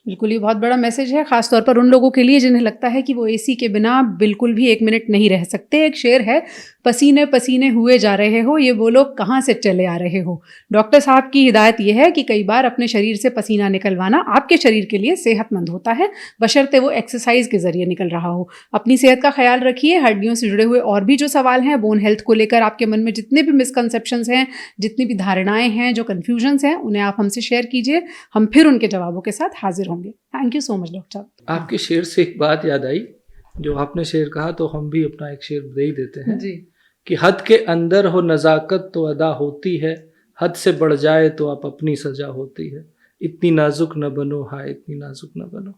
बिल्कुल, ये बहुत बड़ा मैसेज है, खासतौर पर उन लोगों के लिए जिन्हें लगता है कि वो AC के बिना बिल्कुल भी 1 मिनट नहीं रह सकते। एक शेर है, पसीने पसीने हुए जा रहे हो, ये वो लोग कहाँ से चले आ रहे हो। डॉक्टर साहब की हिदायत ये है कि कई बार अपने शरीर से पसीना निकलवाना आपके शरीर के लिए सेहतमंद होता है, बशर्ते वो एक्सरसाइज के जरिए निकल रहा हो। अपनी सेहत का ख्याल रखिए। हड्डियों से जुड़े हुए और भी जो सवाल हैं, बोन हेल्थ को लेकर आपके मन में जितने भी मिसकंसेप्शंस हैं, जितनी भी धारणाएं हैं, जो कन्फ्यूजन्स हैं, उन्हें आप हमसे शेयर कीजिए। हम फिर उनके जवाबों के साथ हाजिर होंगे। Thank you so much doctor साहब। आपके शेर से एक बात याद आई, जो आपने शेर कहा तो हम भी अपना एक शेर दे ही देते हैं जी, कि हद के अंदर हो नज़ाकत तो अदा होती है, हद से बढ़ जाए तो आप अपनी सजा होती है। इतनी नाजुक न बनो, हाय इतनी नाजुक न बनो।